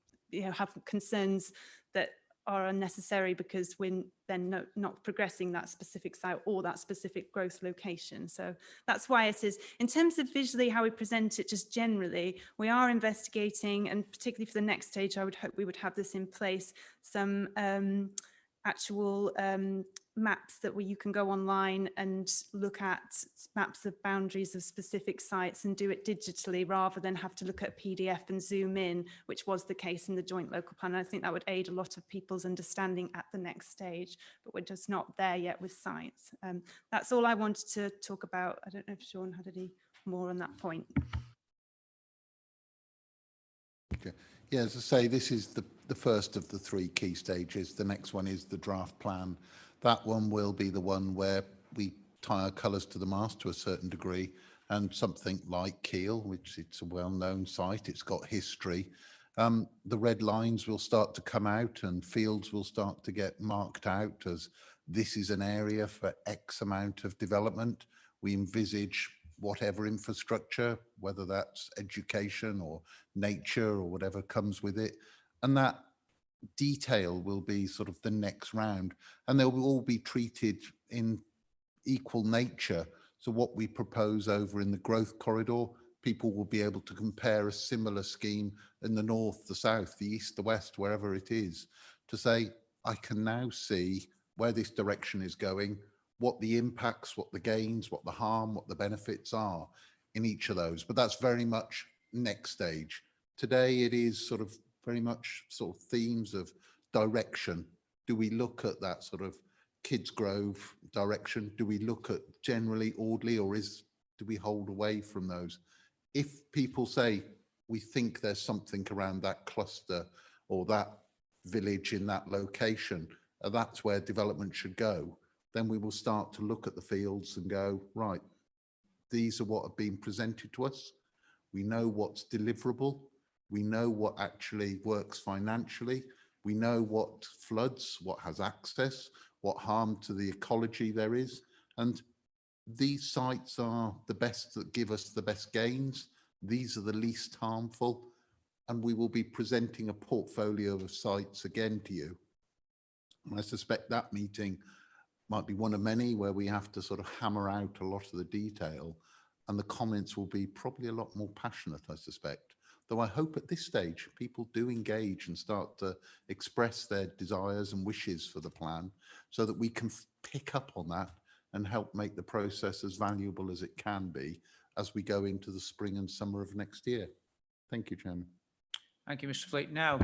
have concerns that are unnecessary because we're then not progressing that specific site or that specific growth location. So that's why it is, in terms of visually how we present it, just generally, we are investigating, and particularly for the next stage, I would hope we would have this in place, some actual maps that you can go online and look at maps of boundaries of specific sites and do it digitally rather than have to look at a PDF and zoom in, which was the case in the joint local plan. I think that would aid a lot of people's understanding at the next stage, but we're just not there yet with sites. That's all I wanted to talk about. I don't know if Sean had any more on that point. Okay. Yeah, as I say, this is the first of the three key stages. The next one is the draft plan. That one will be the one where we tie our colours to the mast to a certain degree, and something like Keele, which it's a well-known site, it's got history. The red lines will start to come out and fields will start to get marked out as this is an area for X amount of development. We envisage whatever infrastructure, whether that's education or nature or whatever comes with it. And that detail will be sort of the next round, and they'll all be treated in equal nature. So what we propose over in the growth corridor, people will be able to compare a similar scheme in the north, the south, the east, the west, wherever it is, to say, I can now see where this direction is going, what the impacts, what the gains, what the harm, what the benefits are in each of those. But that's very much next stage. Today, it is sort of very much sort of themes of direction. Do we look at that sort of Kids Grove direction? Do we look at generally Audley, or do we hold away from those? If people say, we think there's something around that cluster or that village in that location, that's where development should go, then we will start to look at the fields and go, right, these are what have been presented to us. We know what's deliverable. We know what actually works financially. We know what floods, what has access, what harm to the ecology there is. And these sites are the best that give us the best gains. These are the least harmful. And we will be presenting a portfolio of sites again to you. And I suspect that meeting might be one of many where we have to sort of hammer out a lot of the detail, and the comments will be probably a lot more passionate, I suspect. Though I hope at this stage people do engage and start to express their desires and wishes for the plan, so that we can pick up on that and help make the process as valuable as it can be as we go into the spring and summer of next year. Thank you, Chairman. Thank you, Mr. Fleet. Now,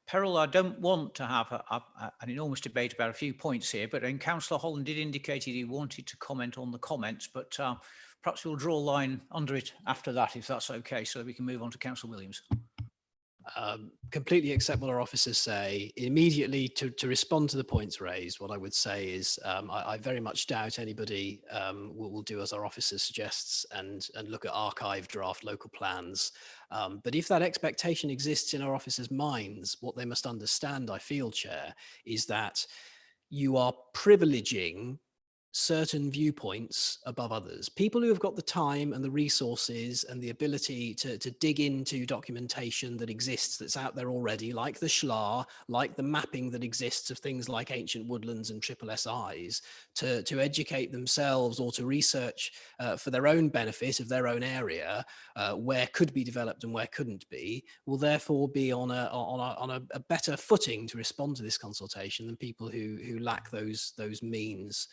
Peril, I don't want to have an enormous debate about a few points here, but Councillor Holland did indicate he wanted to comment on the comments, but perhaps we'll draw a line under it after that, if that's okay, so that we can move on to Councillor Williams. Completely accept what our officers say. Immediately to respond to the points raised, what I would say is I very much doubt anybody will do as our officer suggests and look at archived draft local plans. But if that expectation exists in our officers' minds, what they must understand, I feel, Chair, is that you are privileging certain viewpoints above others. People who have got the time and the resources and the ability to dig into documentation that exists, that's out there already, like the SHLAR, like the mapping that exists of things like ancient woodlands and triple SIs, to educate themselves or to research for their own benefit of their own area, where could be developed and where couldn't be, will therefore be on a better footing to respond to this consultation than people who lack those means.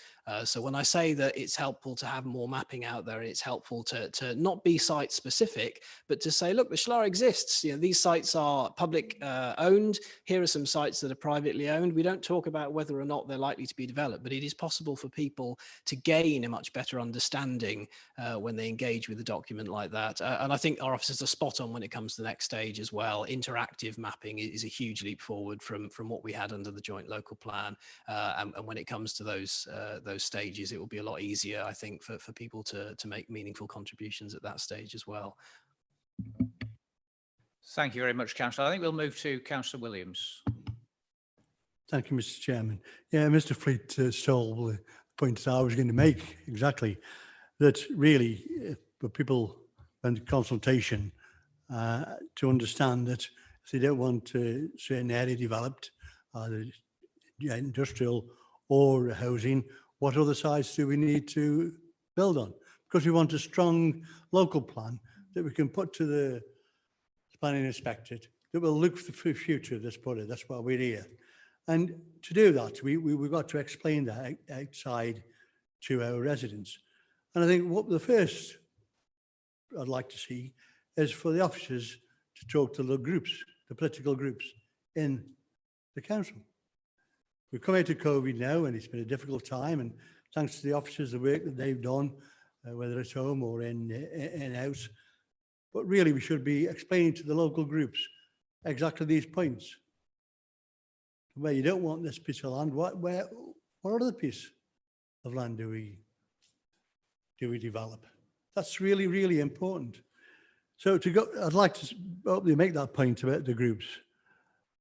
So when I say that it's helpful to have more mapping out there, and it's helpful to not be site specific, but to say, look, the SHLAR exists. You know, these sites are public owned. Here are some sites that are privately owned. We don't talk about whether or not they're likely to be developed, but it is possible for people to gain a much better understanding when they engage with a document like that. And I think our officers are spot on when it comes to the next stage as well. Interactive mapping is a huge leap forward from what we had under the joint local plan. And when it comes to those stages, it will be a lot easier, I think, for people to make meaningful contributions at that stage as well. Thank you very much, Councillor. I think we'll move to Councillor Williams. Thank you, Mr. Chairman. Yeah, Mr. Fleet stole the points I was going to make exactly. That really, for people in consultation, to understand that if they don't want a certain area developed, either industrial or housing, what other sites do we need to build on? Because we want a strong local plan that we can put to the planning inspectorate that will look for the future. Let's put it. That's why we're here. And to do that, we've got to explain that outside to our residents. And I think what the first I'd like to see is for the officers to talk to the groups, the political groups in the council. We've come out of COVID now, and it's been a difficult time. And thanks to the officers, the work that they've done, whether it's home or in house. But really, we should be explaining to the local groups exactly these points. Where you don't want this piece of land, what other piece of land do we develop? That's really, really important. So I'd like to hopefully make that point about the groups.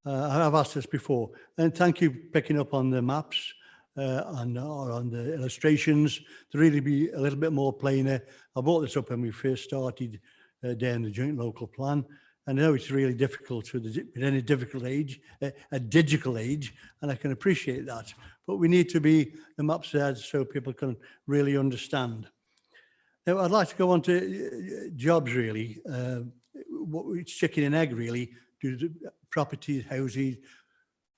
I've asked this before, and thank you for picking up on the maps and on the illustrations to really be a little bit more plainer. I brought this up when we first started down the joint local plan. I know it's really difficult in any difficult age, a digital age, and I can appreciate that. But we need to be the maps there so people can really understand. Now, I'd like to go on to jobs really. It's chicken and egg really. Do the properties, housing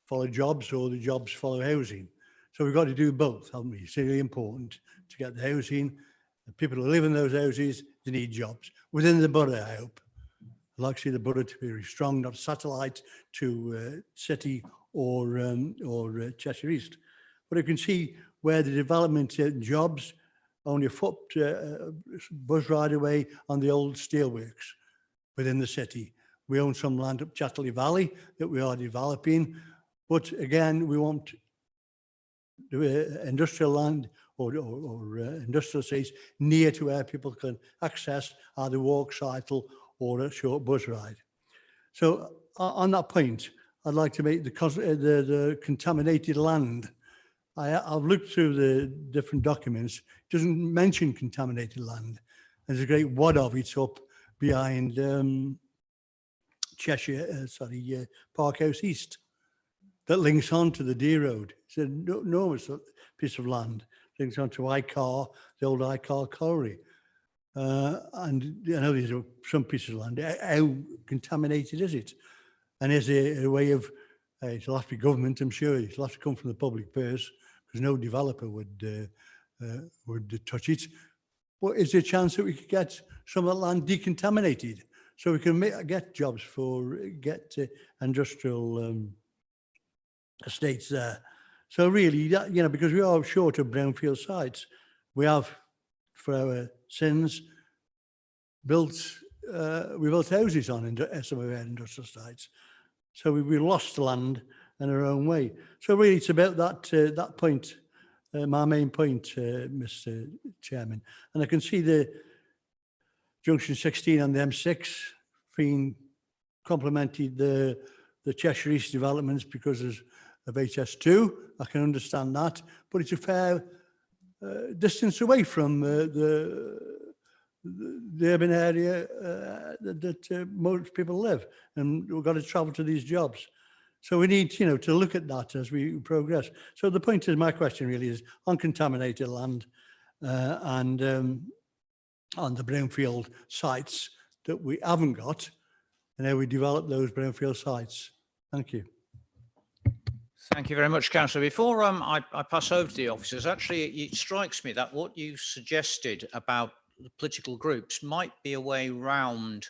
follow jobs, or the jobs follow housing? So we've got to do both, haven't we? It's really important to get the housing. The people who live in those houses, they need jobs within the borough, I hope. I'd like to see the borough to be very strong, not satellite to City or Cheshire East. But you can see where the development jobs, only a foot bus ride away on the old steelworks within the city. We own some land up Chatterley Valley that we are developing, but again, we want industrial land or industrial estates near to where people can access either walk, cycle, or a short bus ride. So on that point, I'd like to make the contaminated land. I've looked through the different documents. It doesn't mention contaminated land. There's a great wad of it up behind Parkhouse East that links on to the Deer Road. It's an enormous piece of land. Links on to Icar, the old Icar Colliery. And I know these are some pieces of land. How contaminated is it? And is there a way of, it'll have to be government, I'm sure. It'll have to come from the public purse because no developer would touch it. But is there a chance that we could get some of that land decontaminated so we can get jobs get industrial estates there? So really, that, because we are short of brownfield sites, we have, for our sins, we built houses on some of our industrial sites. So we lost land in our own way. So really, it's about that point, my main point, Mr. Chairman. And I can see the Junction 16 on the M6 being complemented the Cheshire East developments because of HS2. I can understand that, but it's a fair distance away from the urban area that most people live, and we've got to travel to these jobs. So we need, to look at that as we progress. So the point is, my question really is on contaminated land and on the brownfield sites that we haven't got, and how we develop those brownfield sites. Thank you. Thank you very much, Councillor. Before I pass over to the officers, actually, it strikes me that what you suggested about the political groups might be a way round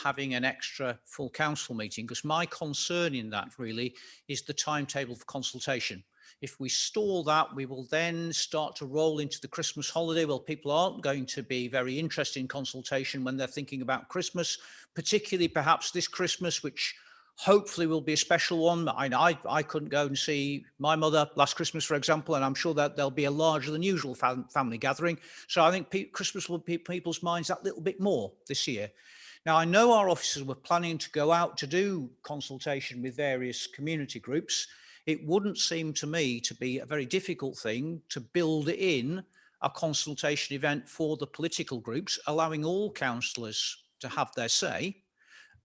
having an extra full council meeting, because my concern in that really is the timetable for consultation. If we stall that, we will then start to roll into the Christmas holiday. Well, people aren't going to be very interested in consultation when they're thinking about Christmas, particularly perhaps this Christmas, which hopefully will be a special one. I couldn't go and see my mother last Christmas, for example, and I'm sure that there'll be a larger than usual family gathering. So I think Christmas will be people's minds that little bit more this year. Now, I know our officers were planning to go out to do consultation with various community groups. It wouldn't seem to me to be a very difficult thing to build in a consultation event for the political groups, allowing all councillors to have their say.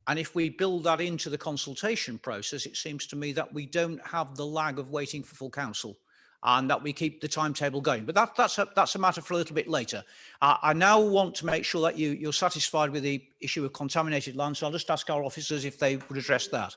And if we build that into the consultation process, it seems to me that we don't have the lag of waiting for full council, and that we keep the timetable going. But that's a matter for a little bit later. I now want to make sure that you're satisfied with the issue of contaminated land. So I'll just ask our officers if they would address that.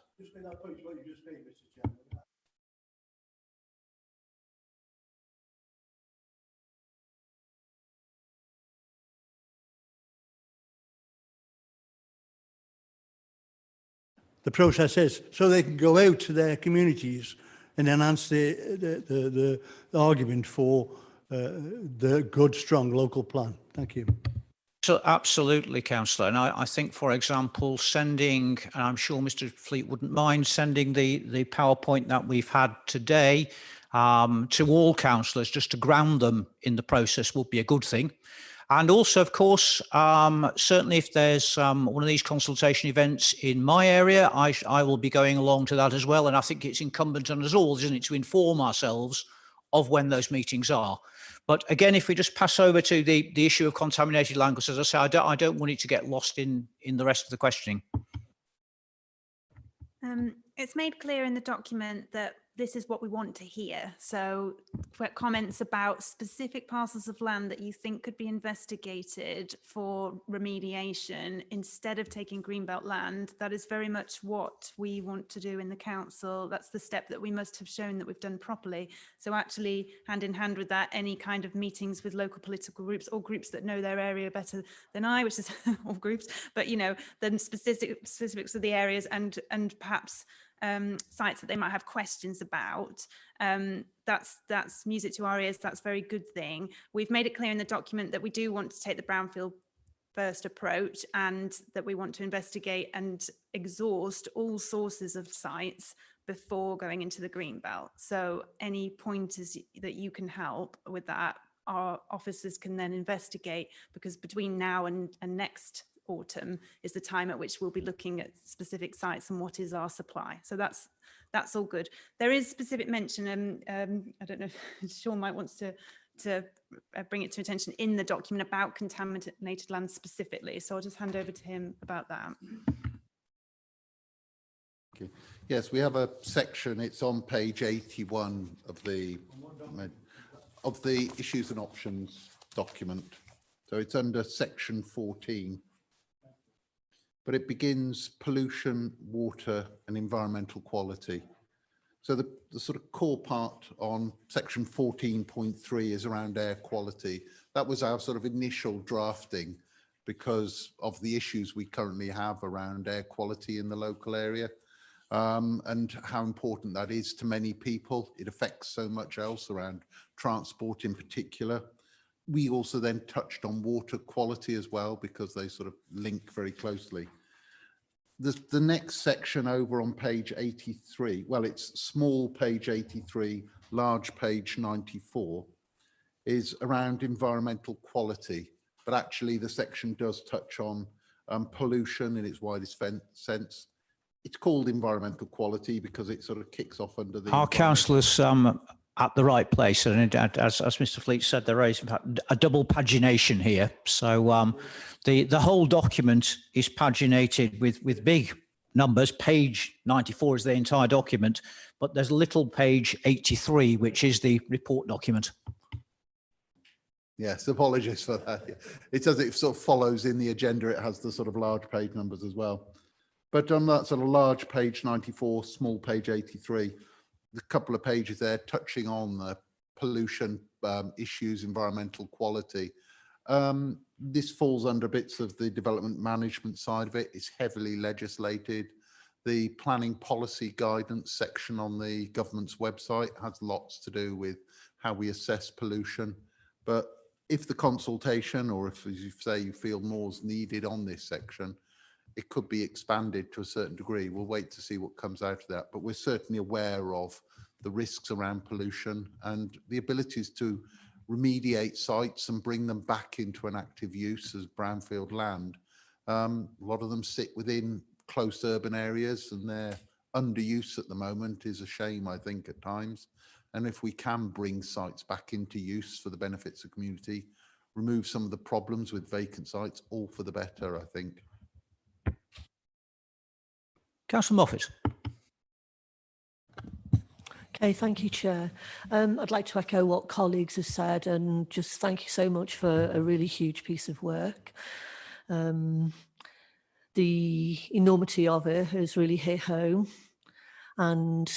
The process is so they can go out to their communities and enhance the argument for the good, strong local plan. Thank you. So absolutely, Councillor. And I think, for example, sending, and I'm sure Mr. Fleet wouldn't mind, sending the PowerPoint that we've had today to all councillors just to ground them in the process would be a good thing. And also, of course, certainly if there's one of these consultation events in my area, I will be going along to that as well. And I think it's incumbent on us all, isn't it, to inform ourselves of when those meetings are. But again, if we just pass over to the issue of contaminated land, because as I say, I don't want it to get lost in the rest of the questioning. It's made clear in the document that this is what we want to hear. So comments about specific parcels of land that you think could be investigated for remediation instead of taking greenbelt land, that is very much what we want to do in the council. That's the step that we must have shown that we've done properly. So actually, hand in hand with that, any kind of meetings with local political groups or groups that know their area better than I, which is all groups, but then specifics of the areas and perhaps sites that they might have questions about. That's music to our ears. That's a very good thing. We've made it clear in the document that we do want to take the brownfield first approach and that we want to investigate and exhaust all sources of sites before going into the green belt. So any pointers that you can help with that, our officers can then investigate, because between now and next autumn is the time at which we'll be looking at specific sites and what is our supply. So that's all good. There is specific mention, I don't know if Sean might wants to bring it to attention in the document about contaminated land specifically. So I'll just hand over to him about that. Okay. Yes, we have a section, it's on page 81 of the issues and options document. So it's under section 14. But it begins pollution, water and environmental quality. So the sort of core part on section 14.3 is around air quality. That was our sort of initial drafting because of the issues we currently have around air quality in the local area, and how important that is to many people. It affects so much else around transport in particular. We also then touched on water quality as well, because they sort of link very closely. The next section over on page 83, well, it's small page 83, large page 94, is around environmental quality. But actually the section does touch on pollution in its widest sense. It's called environmental quality because it sort of kicks off under the... Our councillors at the right place, and as Mr. Fleet said, there is in fact a double pagination here. So the whole document is paginated with big numbers. Page 94 is the entire document, but there's a little page 83, which is the report document. Yes, apologies for that. It says it sort of follows in the agenda. It has the sort of large page numbers as well. But on that sort of large page 94, small page 83, the couple of pages there touching on the pollution issues, environmental quality. This falls under bits of the development management side of it. It's heavily legislated. The planning policy guidance section on the government's website has lots to do with how we assess pollution. But if the consultation, or if, as you say, you feel more's needed on this section, it could be expanded to a certain degree. We'll wait to see what comes out of that, but we're certainly aware of the risks around pollution and the abilities to remediate sites and bring them back into an active use as brownfield land. A lot of them sit within close urban areas and their underuse at the moment is a shame, I think, at times. And if we can bring sites back into use for the benefits of community, remove some of the problems with vacant sites, all for the better, I think. Councillor Moffat. Okay, thank you, Chair. I'd like to echo what colleagues have said and just thank you so much for a really huge piece of work. The enormity of it has really hit home, and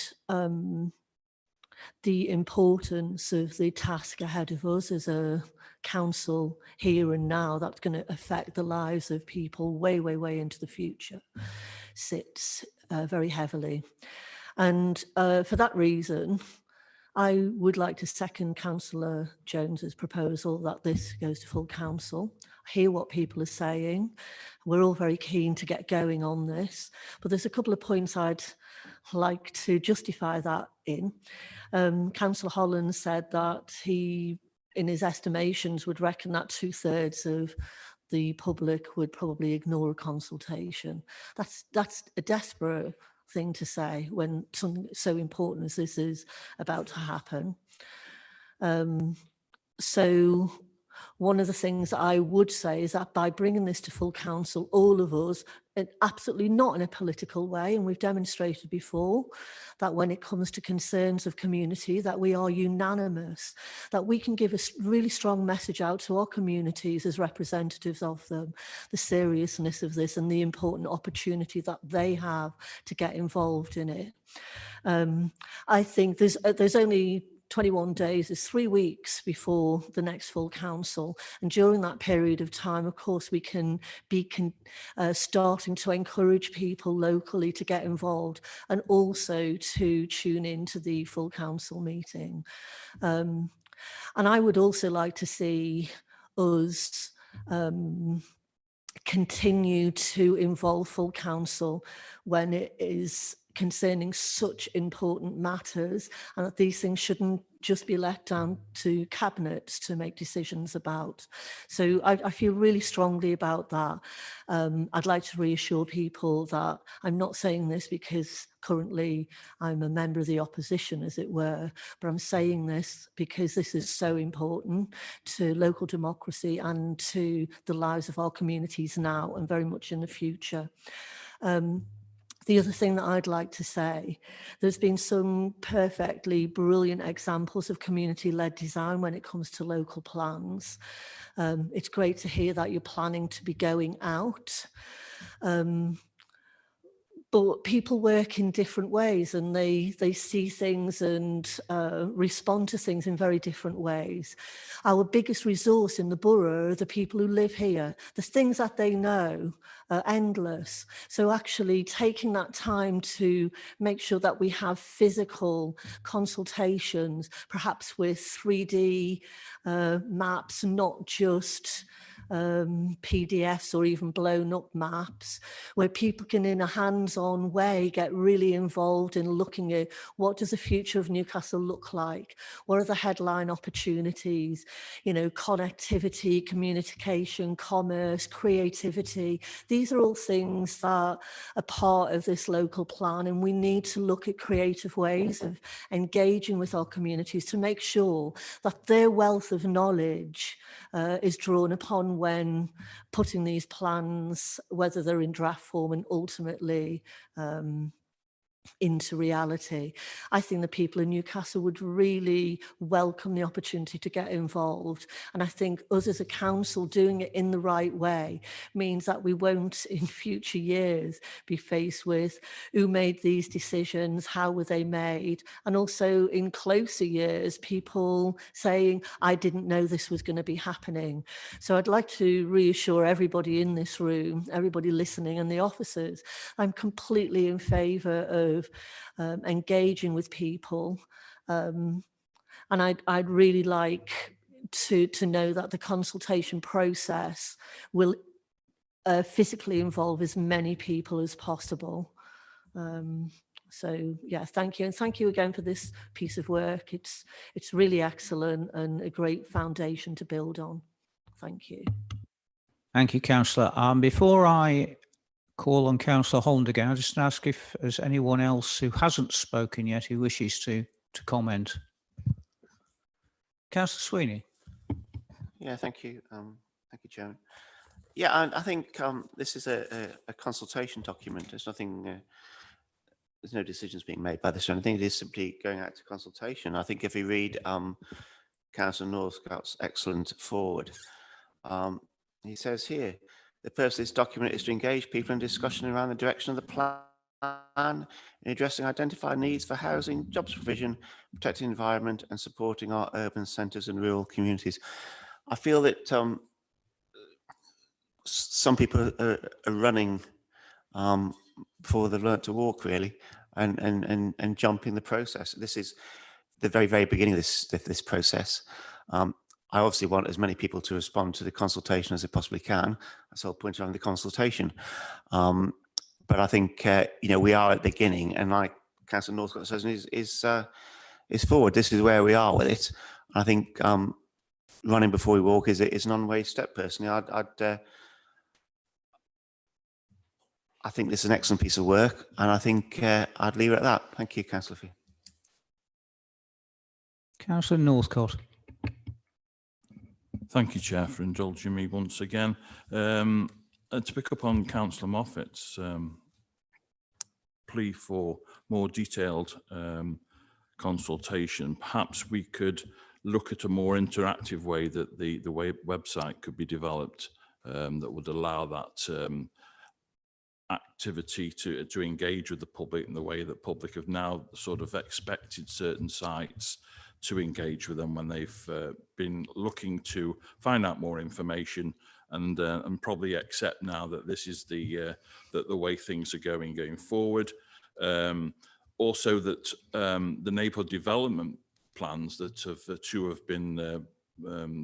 the importance of the task ahead of us as a council here and now that's going to affect the lives of people way, way, way into the future sits very heavily. And for that reason, I would like to second Councillor Jones's proposal that this goes to full council. I hear what people are saying. We're all very keen to get going on this, but there's a couple of points I'd like to justify that in. Councillor Holland said that he, in his estimations, would reckon that 2/3 of the public would probably ignore a consultation. That's a desperate thing to say when something so important as this is about to happen. So one of the things I would say is that by bringing this to full council, all of us, and absolutely not in a political way, and we've demonstrated before that when it comes to concerns of community, that we are unanimous, that we can give a really strong message out to our communities as representatives of them, the seriousness of this and the important opportunity that they have to get involved in it. I think there's only 21 days, is 3 weeks before the next full council. And during that period of time, of course, we can be starting to encourage people locally to get involved and also to tune into the full council meeting. And I would also like to see us continue to involve full council when it is concerning such important matters, and that these things shouldn't just be let down to cabinets to make decisions about. So I feel really strongly about that. I'd like to reassure people that I'm not saying this because currently I'm a member of the opposition, as it were, but I'm saying this because this is so important to local democracy and to the lives of our communities now and very much in the future. The other thing that I'd like to say, there's been some perfectly brilliant examples of community-led design when it comes to local plans. It's great to hear that you're planning to be going out. But people work in different ways, and they see things and respond to things in very different ways. Our biggest resource in the borough are the people who live here. The things that they know are endless. So actually taking that time to make sure that we have physical consultations, perhaps with 3D maps, not just PDFs or even blown up maps, where people can in a hands-on way get really involved in looking at what does the future of Newcastle look like? What are the headline opportunities? You know, connectivity, communication, commerce, creativity. These are all things that are part of this local plan, and we need to look at creative ways of engaging with our communities to make sure that their wealth of knowledge is drawn upon when putting these plans, whether they're in draft form and ultimately into reality. I think the people in Newcastle would really welcome the opportunity to get involved. And I think us as a council doing it in the right way means that we won't in future years be faced with who made these decisions, how were they made? And also in closer years, people saying, I didn't know this was going to be happening. So I'd like to reassure everybody in this room, everybody listening and the officers, I'm completely in favour of engaging with people, and I'd really like to know that the consultation process will physically involve as many people as possible. So yeah, thank you, and thank you again for this piece of work. It's really excellent and a great foundation to build on. Thank you. Thank you, Councillor. Before I call on Councillor Holland again, I'll just ask if there's anyone else who hasn't spoken yet who wishes to comment. Councillor Sweeney. Yeah, thank you. Thank you, Chairman. Yeah, I think this is a consultation document. There's nothing, there's no decisions being made by this one. I think it is simply going out to consultation. I think if you read Councillor Northcott's excellent forward, he says here, the purpose of this document is to engage people in discussion around the direction of the plan in addressing identified needs for housing, jobs provision, protecting the environment and supporting our urban centres and rural communities. I feel that some people are running before they've learnt to walk, really, and jumping the process. This is the very, very beginning of this process. I obviously want as many people to respond to the consultation as they possibly can. That's the whole point of the consultation. But I think you know, we are at the beginning, and like Councillor Northcott says, is forward. This is where we are with it. I think running before we walk is an on-way step. Personally, I think this is an excellent piece of work, and I think I'd leave it at that. Thank you, Councillor Fee. Councillor Northcott. Thank you, Chair, for indulging me once again. And to pick up on Councillor Moffat's plea for more detailed consultation, perhaps we could look at a more interactive way that the website could be developed that would allow that activity to engage with the public in the way that public have now sort of expected certain sites to engage with them when they've been looking to find out more information and probably accept now that this is the way things are going forward. Also that the neighbourhood development plans that two have been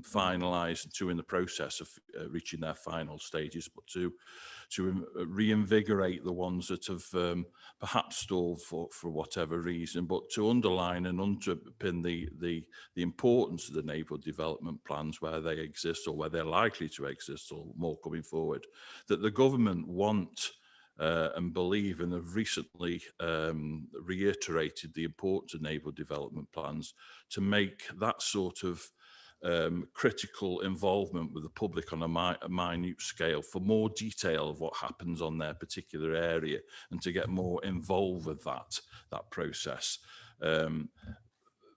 finalised and two in the process of reaching their final stages, but to reinvigorate the ones that have perhaps stalled for whatever reason, but to underline and underpin the importance of the neighbourhood development plans where they exist or where they're likely to exist or more coming forward, that the government want and believe and have recently reiterated the importance of neighbourhood development plans to make that sort of critical involvement with the public on a minute scale for more detail of what happens on their particular area and to get more involved with that process.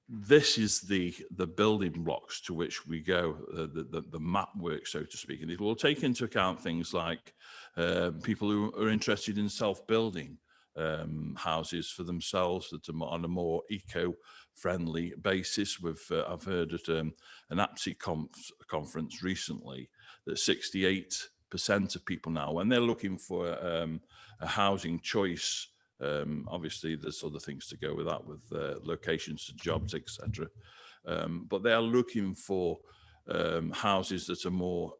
This is the building blocks to which we go, the map work, so to speak, and it will take into account things like people who are interested in self-building houses for themselves that are on a more eco-friendly basis. I've heard at an APSI conference recently that 68% of people now, when they're looking for a housing choice, obviously there's other things to go with that, with locations to jobs, etc. But they are looking for houses that are more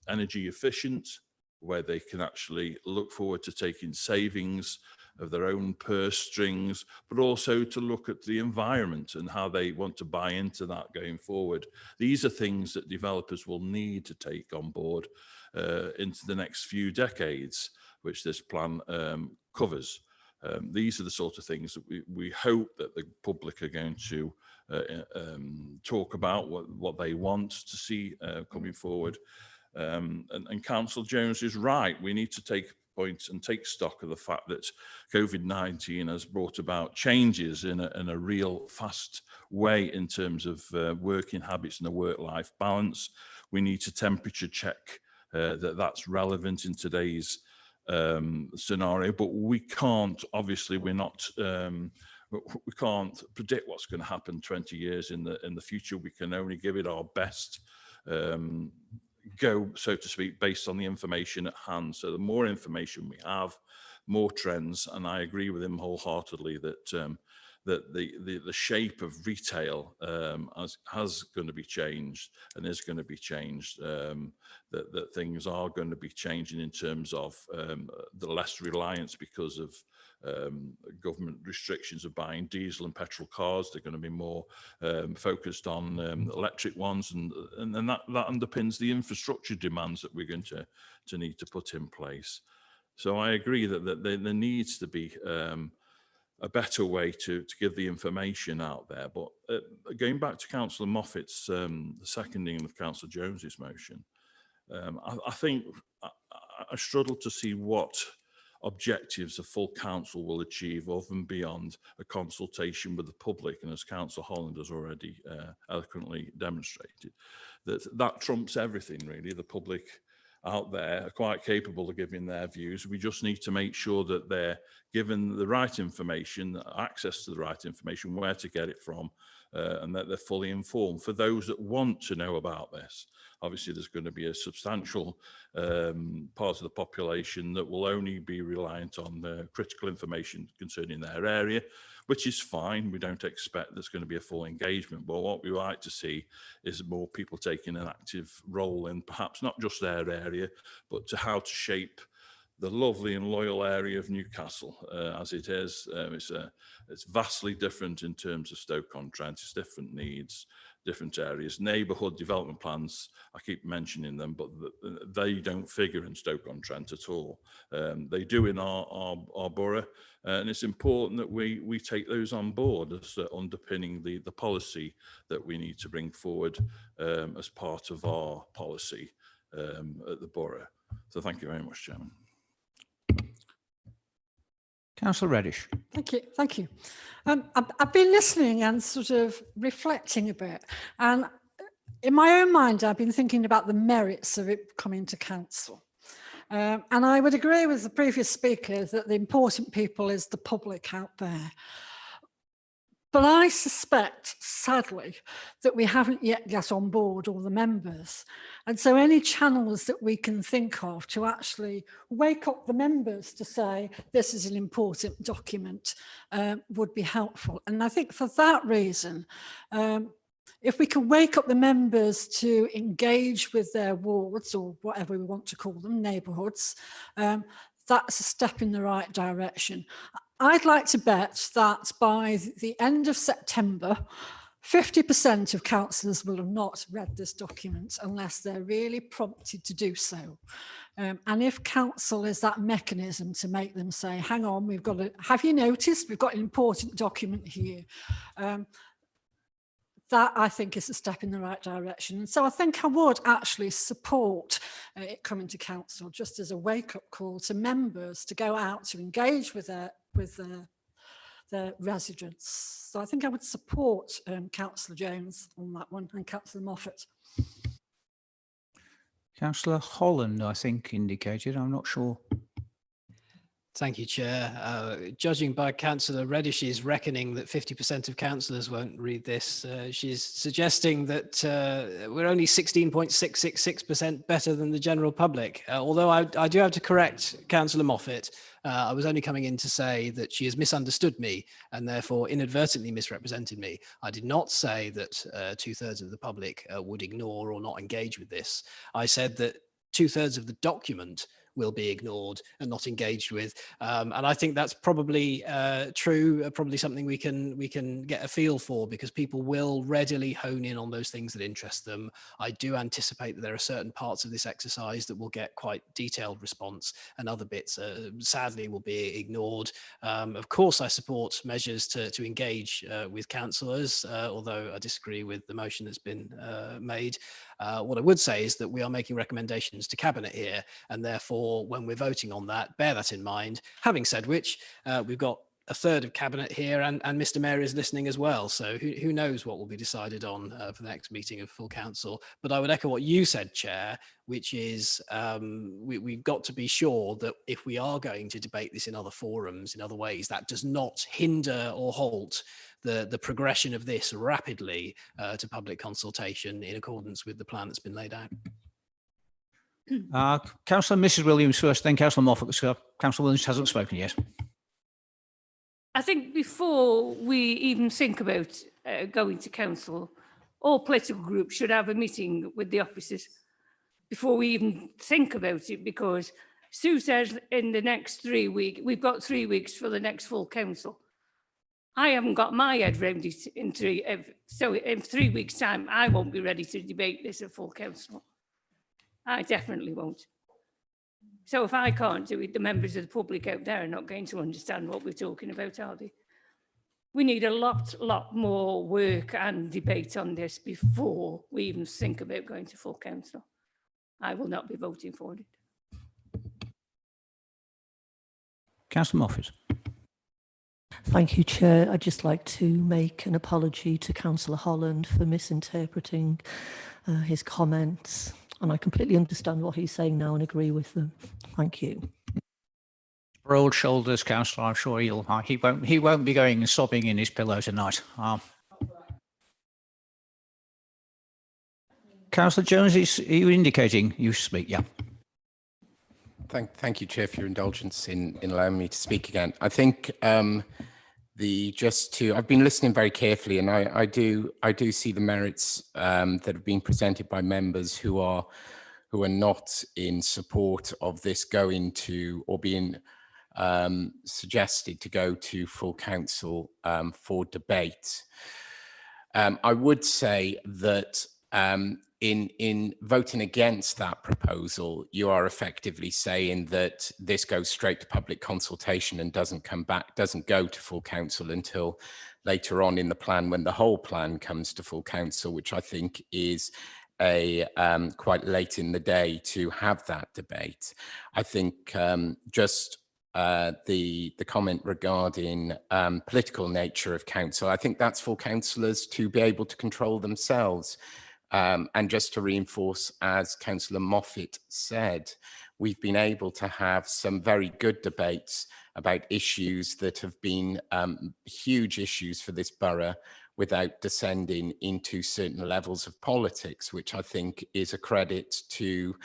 energy efficient, where they can actually look forward to taking savings of their own purse strings, but also to look at the environment and how they want to buy into that going forward. These are things that developers will need to take on board into the next few decades, which this plan covers. These are the sort of things that we hope that the public are going to talk about, what they want to see coming forward. And Councillor Jones is right. We need to take point and take stock of the fact that COVID-19 has brought about changes in a real fast way in terms of working habits and a work-life balance. We need to temperature check that's relevant in today's scenario, but we can't, obviously we're not, we can't predict what's going to happen 20 years in the future. We can only give it our best go, so to speak, based on the information at hand. So the more information we have, more trends, and I agree with him wholeheartedly that that the shape of retail has going to be changed and is going to be changed, that things are going to be changing in terms of the less reliance because of government restrictions of buying diesel and petrol cars. They're going to be more focused on electric ones, and that underpins the infrastructure demands that we're going to need to put in place. So I agree that there needs to be a better way to give the information out there. But going back to Councillor Moffat's seconding of Councillor Jones's motion, I think I struggle to see what objectives a full council will achieve above and beyond a consultation with the public, and as Councillor Holland has already eloquently demonstrated, that trumps everything really. The public out there are quite capable of giving their views. We just need to make sure that they're given the right information, access to the right information, where to get it from, and that they're fully informed. For those that want to know about this, obviously there's going to be a substantial part of the population that will only be reliant on critical information concerning their area, which is fine. We don't expect there's going to be a full engagement, but what we like to see is more people taking an active role in perhaps not just their area, but to how to shape the lovely and loyal area of Newcastle as it is. It's vastly different in terms of Stoke-on-Trent. It's different needs. different areas. Neighbourhood development plans, I keep mentioning them, but they don't figure in Stoke-on-Trent at all. They do in our borough, and it's important that we take those on board as underpinning the policy that we need to bring forward as part of our policy at the borough. So thank you very much, Chairman. Councillor Reddish. Thank you. Thank you. I've been listening and sort of reflecting a bit. And in my own mind, I've been thinking about the merits of it coming to council. And I would agree with the previous speakers that the important people is the public out there. But I suspect, sadly, that we haven't yet got on board all the members. And so any channels that we can think of to actually wake up the members to say, this is an important document, would be helpful. And I think for that reason, if we can wake up the members to engage with their wards or whatever we want to call them, neighbourhoods, that's a step in the right direction. I'd like to bet that by the end of September, 50% of councillors will have not read this document unless they're really prompted to do so. And if council is that mechanism to make them say, hang on, we've got to, have you noticed, we've got an important document here. That I think is a step in the right direction. And so I think I would actually support it coming to council just as a wake-up call to members to go out to engage with their residents. So I think I would support Councillor Jones on that one and Councillor Moffat. Councillor Holland, I think, indicated. I'm not sure. Thank you, Chair. Judging by Councillor Reddish's reckoning that 50% of councillors won't read this, she's suggesting that we're only 16.666% better than the general public. Although I do have to correct Councillor Moffat. I was only coming in to say that she has misunderstood me and therefore inadvertently misrepresented me. I did not say that 2/3 of the public would ignore or not engage with this. I said that 2/3 of the document will be ignored and not engaged with, and I think that's probably true. Probably something we can get a feel for, because people will readily hone in on those things that interest them. I do anticipate that there are certain parts of this exercise that will get quite detailed response, and other bits sadly will be ignored. Of course, I support measures to engage with councillors, although I disagree with the motion that's been made. What I would say is that we are making recommendations to Cabinet here, and therefore when we're voting on that, bear that in mind. Having said which, we've got a third of Cabinet here, and Mr Mayor is listening as well. So who knows what will be decided on for the next meeting of full council. But I would echo what you said, Chair, which is we've got to be sure that if we are going to debate this in other forums, in other ways, that does not hinder or halt the progression of this rapidly to public consultation in accordance with the plan that's been laid out. Councillor Mrs Williams first, then Councillor Moffat, because Councillor Williams hasn't spoken yet. I think before we even think about going to council, all political groups should have a meeting with the officers before we even think about it, because Sue says in the next 3 weeks, we've got 3 weeks for the next full council. I haven't got my head round it in so in 3 weeks' time, I won't be ready to debate this at full council. I definitely won't. So if I can't do it, the members of the public out there are not going to understand what we're talking about, are they? We need a lot more work and debate on this before we even think about going to full council. I will not be voting for it. Councillor Moffat. Thank you, Chair. I'd just like to make an apology to Councillor Holland for misinterpreting his comments. And I completely understand what he's saying now and agree with them. Thank you. Broad shoulders, Councillor. I'm sure he won't be going and sobbing in his pillow tonight. Councillor Jones, are you indicating you speak? Yeah. Thank you, Chair, for your indulgence in allowing me to speak again. I think I've been listening very carefully, and I do see the merits that have been presented by members who are not in support of this going to, or being suggested to go to full council for debate. I would say that in voting against that proposal, you are effectively saying that this goes straight to public consultation and doesn't go to full council until later on in the plan, when the whole plan comes to full council, which I think is quite late in the day to have that debate. I think just the comment regarding political nature of council, I think that's for councillors to be able to control themselves. And just to reinforce, as Councillor Moffat said, we've been able to have some very good debates about issues that have been huge issues for this borough without descending into certain levels of politics, which I think is a credit to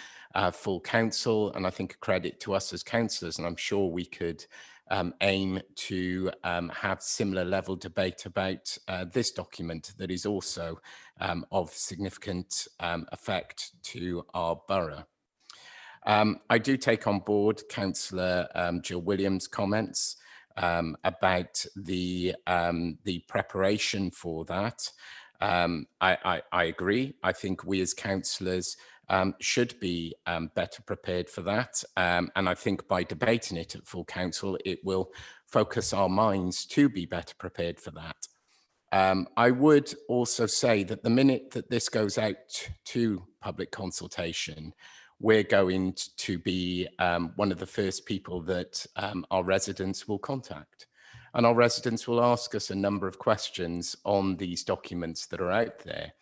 full council, and I think a credit to us as councillors. And I'm sure we could aim to have similar level debate about this document that is also of significant effect to our borough. I do take on board Councillor Jill Williams' comments about the preparation for that. I agree. I think we as councillors should be better prepared for that. And I think by debating it at full council, it will focus our minds to be better prepared for that. I would also say that the minute that this goes out to public consultation, we're going to be one of the first people that our residents will contact. And our residents will ask us a number of questions on these documents that are out there.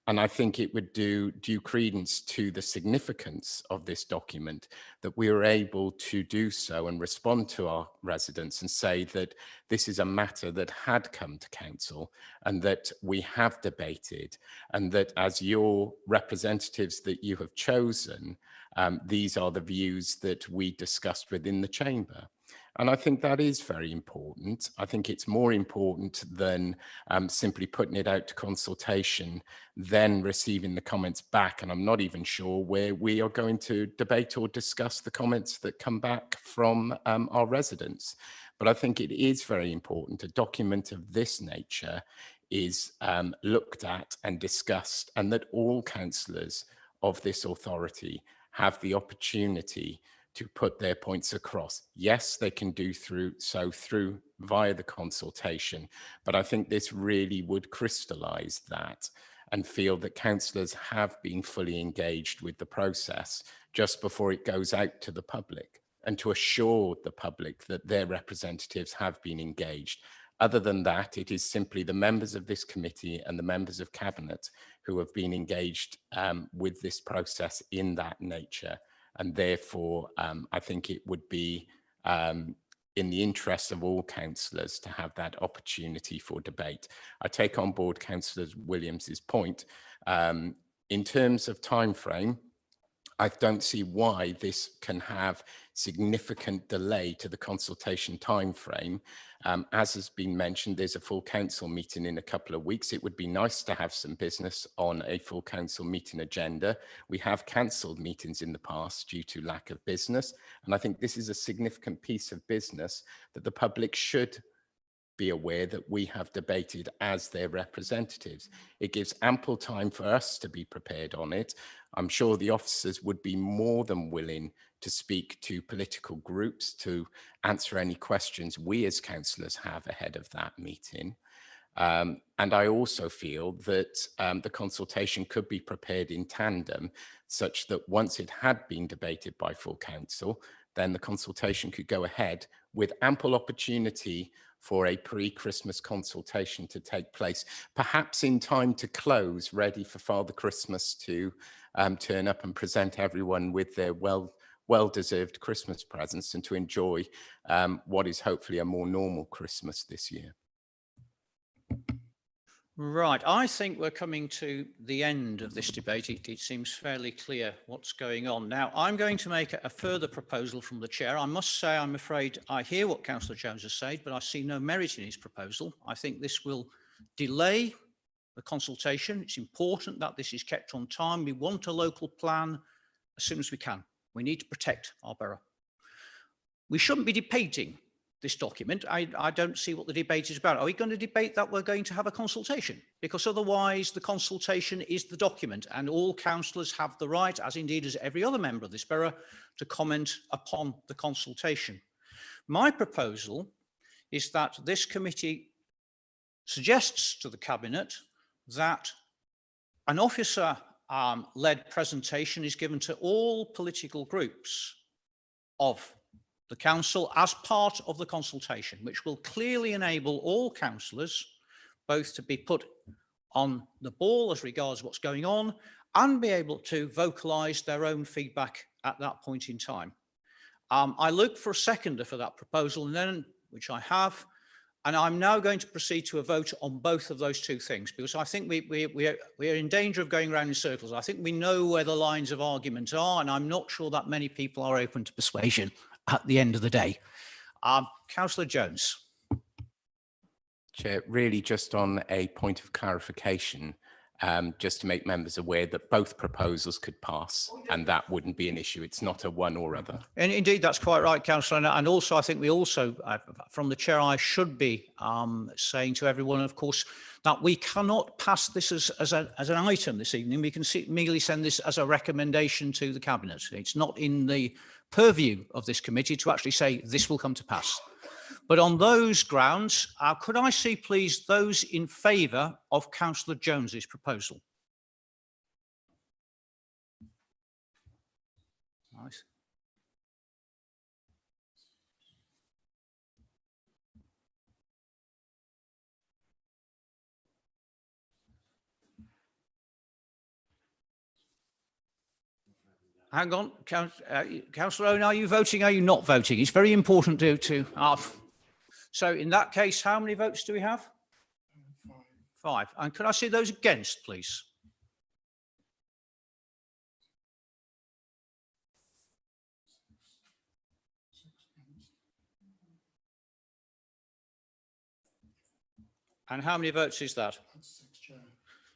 And I think it would do due credence to the significance of this document that we were able to do so and respond to our residents and say that this is a matter that had come to council and that we have debated, and that as your representatives that you have chosen, these are the views that we discussed within the chamber. And I think that is very important. I think it's more important than simply putting it out to consultation, then receiving the comments back. And I'm not even sure where we are going to debate or discuss the comments that come back from our residents. But I think it is very important. A document of this nature is looked at and discussed, and that all councillors of this authority have the opportunity to put their points across. Yes, they can do so via the consultation, but I think this really would crystallise that and feel that councillors have been fully engaged with the process just before it goes out to the public, and to assure the public that their representatives have been engaged. Other than that, it is simply the members of this committee and the members of cabinet who have been engaged with this process in that nature. And therefore, I think it would be in the interest of all councillors to have that opportunity for debate. I take on board Councillor Williams's point. In terms of time frame, I don't see why this can have significant delay to the consultation time frame. As has been mentioned, there's a full council meeting in a couple of weeks. It would be nice to have some business on a full council meeting agenda. We have cancelled meetings in the past due to lack of business. And I think this is a significant piece of business that the public should be aware that we have debated as their representatives. It gives ample time for us to be prepared on it. I'm sure the officers would be more than willing to speak to political groups to answer any questions we as councillors have ahead of that meeting. And I also feel that the consultation could be prepared in tandem, such that once it had been debated by full council, then the consultation could go ahead with ample opportunity for a pre-Christmas consultation to take place, perhaps in time to close, ready for Father Christmas to turn up and present everyone with their well-deserved Christmas presents, and to enjoy what is hopefully a more normal Christmas this year. Right, I think we're coming to the end of this debate. It seems fairly clear what's going on. Now, I'm going to make a further proposal from the chair. I must say, I'm afraid I hear what Councillor Jones has said, but I see no merit in his proposal. I think this will delay the consultation. It's important that this is kept on time. We want a local plan as soon as we can. We need to protect our borough. We shouldn't be debating this document, I don't see what the debate is about. Are we going to debate that we're going to have a consultation? Because otherwise the consultation is the document, and all councillors have the right, as indeed as every other member of this borough, to comment upon the consultation. My proposal is that this committee suggests to the Cabinet that an officer led presentation is given to all political groups of the council as part of the consultation, which will clearly enable all councillors both to be put on the ball as regards what's going on and be able to vocalise their own feedback at that point in time. I look for a seconder for that proposal, and then, which I have, and I'm now going to proceed to a vote on both of those two things, because I think we are in danger of going around in circles. I think we know where the lines of argument are, and I'm not sure that many people are open to persuasion at the end of the day. Councillor Jones. Chair, really just on a point of clarification, just to make members aware that both proposals could pass and that wouldn't be an issue. It's not a one or other. And indeed, that's quite right, Councillor. And also, I think we also, from the chair, I should be saying to everyone, of course, that we cannot pass this as an item this evening. We can merely send this as a recommendation to the Cabinet. It's not in the purview of this committee to actually say this will come to pass. But on those grounds, could I see, please, those in favour of Councillor Jones's proposal? Nice. Hang on, Councillor Owen, are you voting? Are you not voting? It's very important to so in that case, how many votes do we have? 5. And can I see those against, please? And how many votes is that?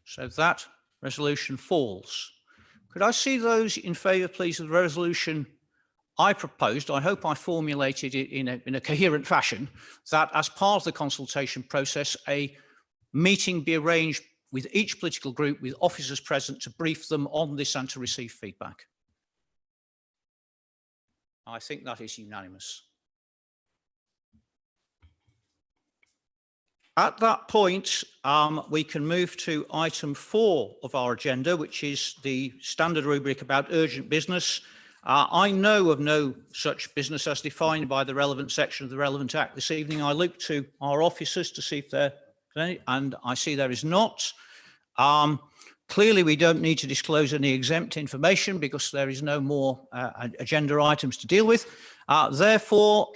So that resolution falls. Could I see those in favour, please, of the resolution I proposed? I hope I formulated it in a coherent fashion, that as part of the consultation process, a meeting be arranged with each political group with officers present to brief them on this and to receive feedback. I think that is unanimous. At that point, we can move to item 4 of our agenda, which is the standard rubric about urgent business. I know of no such business as defined by the relevant section of the relevant act. This evening, I look to our officers to see if there is any, and I see there is not. Clearly, we don't need to disclose any exempt information because there is no more agenda items to deal with. Therefore,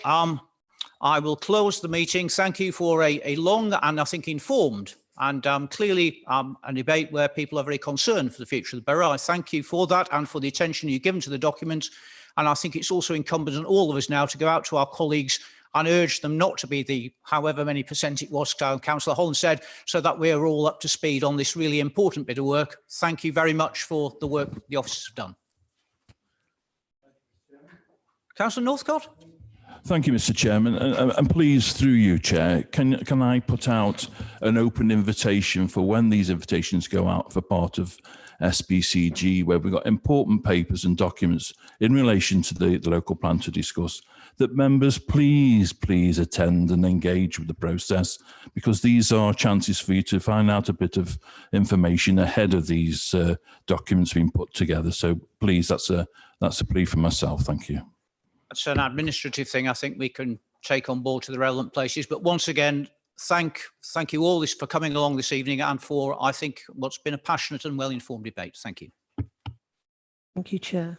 I will close the meeting. Thank you for a long and I think informed and clearly a debate where people are very concerned for the future of the borough. I thank you for that and for the attention you've given to the document. And I think it's also incumbent on all of us now to go out to our colleagues and urge them not to be the however many percent it was, Councillor Holland said, so that we are all up to speed on this really important bit of work. Thank you very much for the work the officers have done. Councillor Northcott. Thank you, Mr. Chairman. And please, through you, Chair, can I put out an open invitation for when these invitations go out for part of SBCG, where we've got important papers and documents in relation to the local plan to discuss, that members please attend and engage with the process, because these are chances for you to find out a bit of information ahead of these documents being put together. So please, that's a plea from myself. Thank you. That's an administrative thing I think we can take on board to the relevant places. But once again, thank you all for coming along this evening and for, I think, what's been a passionate and well-informed debate. Thank you. Thank you, Chair.